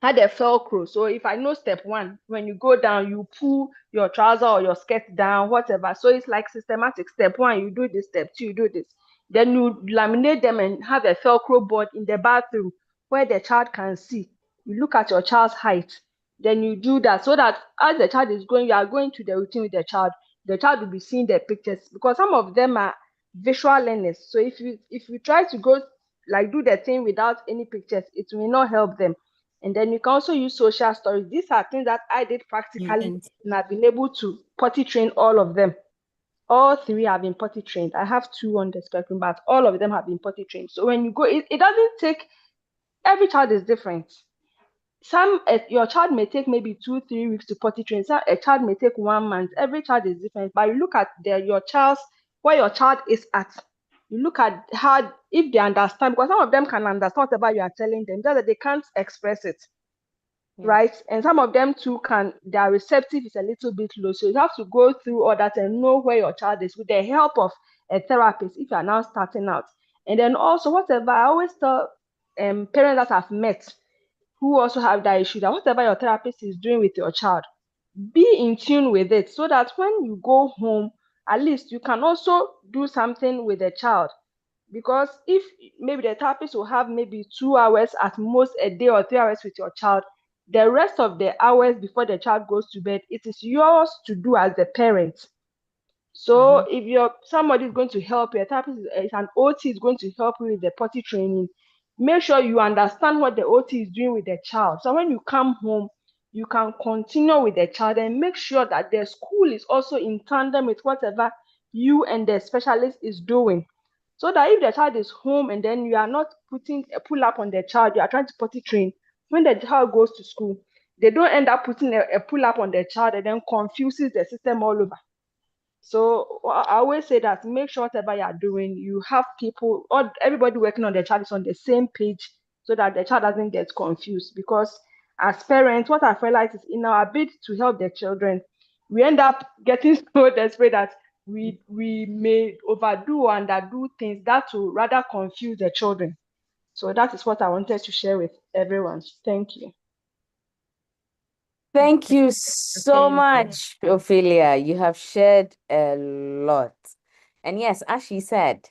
had a Velcro. So if I know step one, when you go down, you pull your trouser or your skirt down, whatever. So it's like systematic. Step one, you do this. Step two, you do this. Then you laminate them and have a Velcro board in the bathroom where the child can see. You look at your child's height. Then you do that so that as the child is going, you are going to the routine with the child. The child will be seeing the pictures because some of them are visual learners. So if you try to go like do the thing without any pictures, it will not help them. And then you can also use social stories. These are things that I did practically, Yes. and I've been able to potty train all of them. All three have been potty trained. I have two on the spectrum, but all of them have been potty trained. So when you go, it doesn't take, every child is different. Your child may take maybe 2-3 weeks to potty train. A child may take 1 month. Every child is different. But you look at where your child is at. You look at how, if they understand, because some of them can understand whatever you are telling them, just that they can't express it. Yeah. Right? And some of them too their receptive is a little bit low. So you have to go through all that and know where your child is with the help of a therapist if you are now starting out. And then also, whatever I always tell parents that I've met who also have that issue, that whatever your therapist is doing with your child, be in tune with it so that when you go home, at least you can also do something with the child. Because if maybe the therapist will have maybe 2 hours at most a day or 3 hours with your child, the rest of the hours before the child goes to bed, it is yours to do as the parent. So if somebody is going to help you, a therapist is an OT is going to help you with the potty training, make sure you understand what the OT is doing with the child. So when you come home, you can continue with the child and make sure that the school is also in tandem with whatever you and the specialist is doing. So that if the child is home and then you are not putting a pull up on the child, you are trying to potty train, when the child goes to school, they don't end up putting a pull up on the child and then confuses the system all over. So I always say that make sure whatever you are doing, you have people or everybody working on the child is on the same page so that the child doesn't get confused. Because as parents, what I've realized is in our bid to help the children, we end up getting so desperate that we may overdo or underdo things that will rather confuse the children. So that is what I wanted to share with everyone. Thank you. Thank you so Thank you. much, Ophelia. You have shared a lot. And yes, as she said,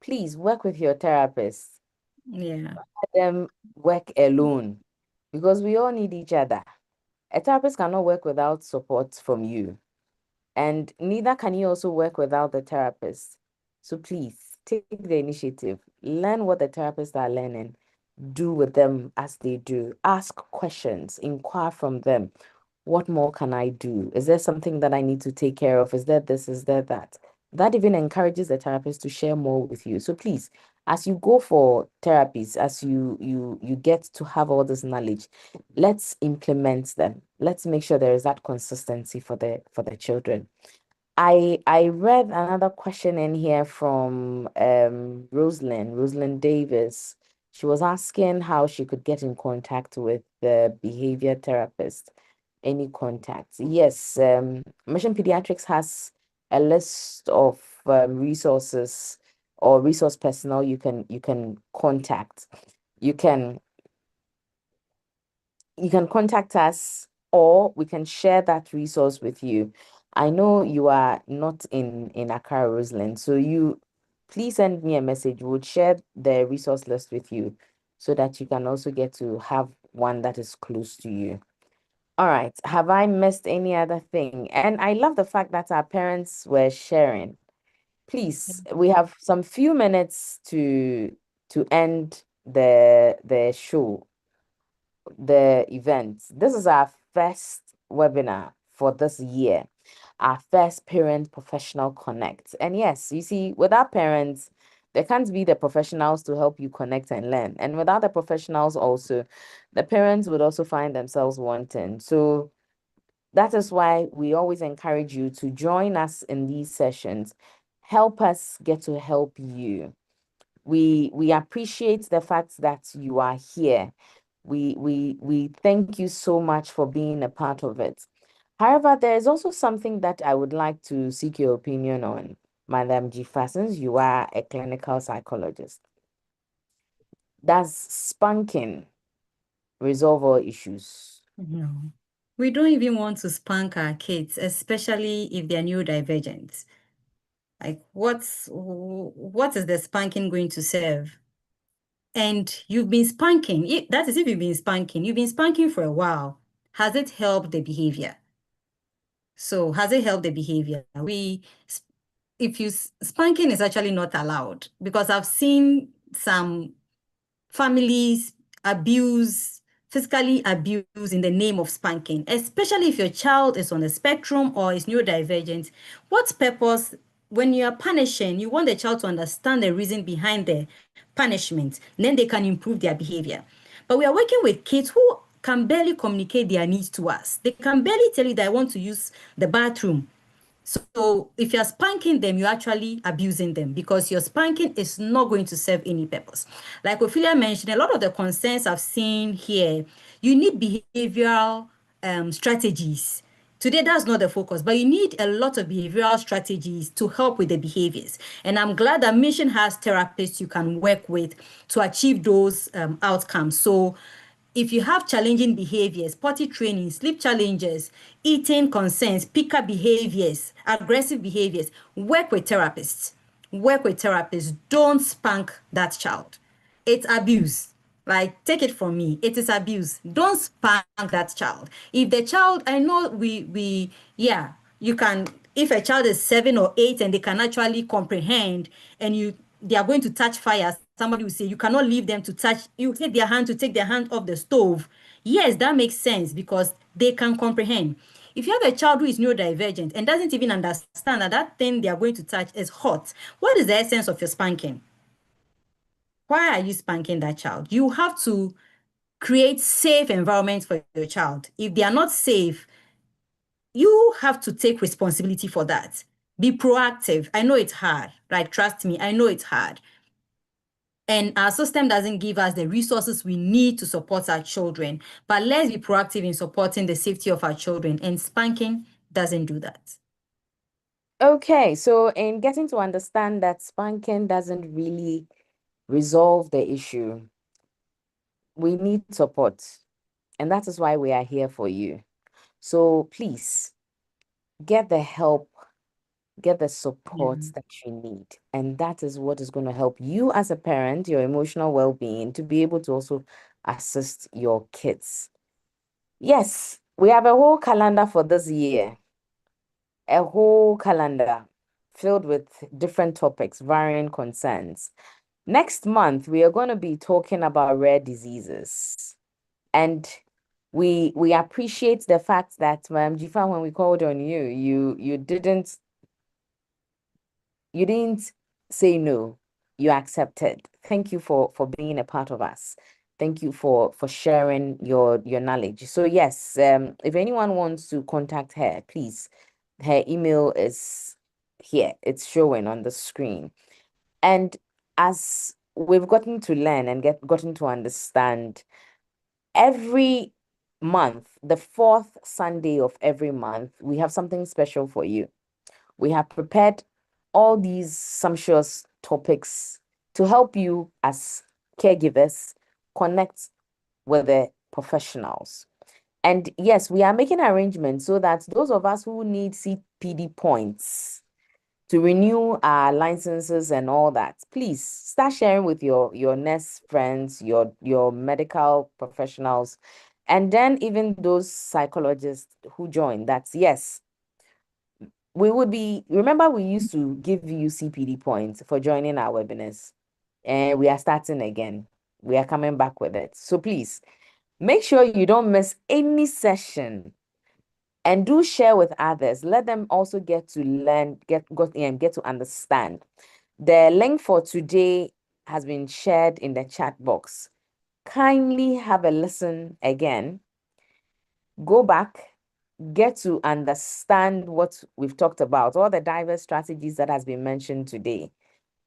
please work with your therapist. Yeah. Let them work alone because we all need each other. A therapist cannot work without support from you, and neither can you also work without the therapist. So please take the initiative, learn what the therapists are learning, do with them as they do, ask questions, inquire from them. What more can I do? Is there something that I need to take care of? Is there this? Is there that? That even encourages the therapist to share more with you. So please, as you go for therapies, as you get to have all this knowledge, let's implement them. Let's make sure there is that consistency for the children. I read another question in here from Rosalind Davis. She was asking how she could get in contact with the behavior therapist. Any contacts? Yes, Mission Pediatrics has a list of resources or resource personnel you can contact. You can you can contact us or we can share that resource with you. I know you are not in Accra, Roseland, so you please send me a message. We'll share the resource list with you so that you can also get to have one that is close to you. All right. Have I missed any other thing? And I love the fact that our parents were sharing. Please, we have some few minutes to end the show, the event. This is our first webinar for this year, our first Parent Professional Connect. And yes, you see, without parents, there can't be the professionals to help you connect and learn. And without the professionals also, the parents would also find themselves wanting. So that is why we always encourage you to join us in these sessions. Help us get to help you. We appreciate the fact that you are here. We thank you so much for being a part of it. However, there is also something that I would like to seek your opinion on, Madam G. Since you are a clinical psychologist. Does spanking resolve all issues? No. We don't even want to spank our kids, especially if they're neurodivergent. Like, what is the spanking going to serve? And you've been spanking, that is if you've been spanking for a while. Has it helped the behavior? So has it helped the behavior? If you, spanking is actually not allowed because I've seen some families physically abuse in the name of spanking, especially if your child is on the spectrum or is neurodivergent. What purpose, when you are punishing, you want the child to understand the reason behind the punishment, then they can improve their behavior. But we are working with kids who can barely communicate their needs to us. They can barely tell you that I want to use the bathroom. So if you're spanking them, you're actually abusing them because your spanking is not going to serve any purpose. Like Ophelia mentioned, a lot of the concerns I've seen here, you need behavioral strategies. Today, that's not the focus, but you need a lot of behavioral strategies to help with the behaviors. And I'm glad that Mission has therapists you can work with to achieve those outcomes. So if you have challenging behaviors, potty training, sleep challenges, eating concerns, picker behaviors, aggressive behaviors, work with therapists. Work with therapists. Don't spank that child. It's abuse. Like, take it from me. It is abuse. Don't spank that child. If the child, I know yeah, you can, if a child is 7 or 8 and they can actually comprehend and they are going to touch fire, somebody will say, you cannot leave them to touch, you take their hand to take their hand off the stove. Yes, that makes sense because they can comprehend. If you have a child who is neurodivergent and doesn't even understand that that thing they are going to touch is hot, what is the essence of your spanking? Why are you spanking that child? You have to create safe environments for your child. If they are not safe, you have to take responsibility for that. Be proactive. I know it's hard. Like, trust me, I know it's hard. And our system doesn't give us the resources we need to support our children. But let's be proactive in supporting the safety of our children. And spanking doesn't do that. Okay, so in getting to understand that spanking doesn't really resolve the issue, we need support. And that is why we are here for you. So please get the help, get the support Yeah. that you need. And that is what is going to help you as a parent, your emotional well-being, to be able to also assist your kids. Yes, we have a whole calendar for this year, a whole calendar filled with different topics, varying concerns. Next month, we are going to be talking about rare diseases. And we appreciate the fact that, Jifa, when we called on you, you didn't say no. You accepted. Thank you for being a part of us. Thank you for sharing your knowledge. So yes, if anyone wants to contact her, please, her email is here. It's showing on the screen. And as we've gotten to learn and gotten to understand, every month, the fourth Sunday of every month, we have something special for you. We have prepared all these sumptuous topics to help you as caregivers connect with the professionals. And yes, we are making arrangements so that those of us who need CPD points to renew our licenses and all that, please start sharing with your nurse friends, your medical professionals, and then even those psychologists who join. That's yes, we would be, remember we used to give you CPD points for joining our webinars, and we are starting again. We are coming back with it. So please make sure you don't miss any session and do share with others. Let them also get to learn, get to understand. The link for today has been shared in the chat box. Kindly have a listen again. Go back, get to understand what we've talked about, all the diverse strategies that has been mentioned today.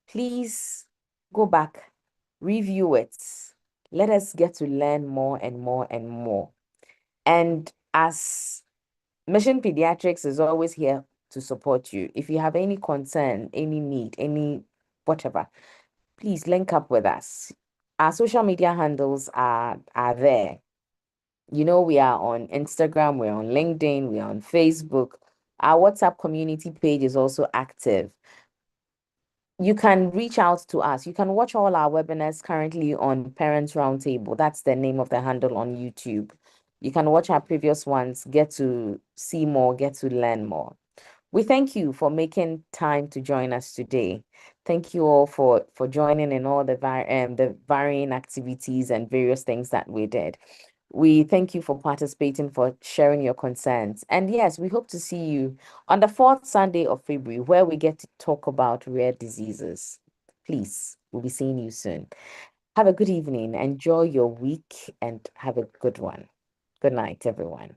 Please go back, review it. Let us get to learn more and more and more. And as Mission Pediatrics is always here to support you. If you have any concern, any need, any whatever, please link up with us. Our social media handles are there. You know, we are on Instagram, we're on LinkedIn, we're on Facebook. Our WhatsApp community page is also active. You can reach out to us. You can watch all our webinars currently on Parents Roundtable. That's the name of the handle on YouTube. You can watch our previous ones, get to see more, get to learn more. We thank you for making time to join us today. Thank you all for joining in all the varying activities and various things that we did. We thank you for participating, for sharing your concerns. And yes, we hope to see you on the fourth Sunday of February, where we get to talk about rare diseases. Please, we'll be seeing you soon. Have a good evening. Enjoy your week and have a good one. Good night, everyone.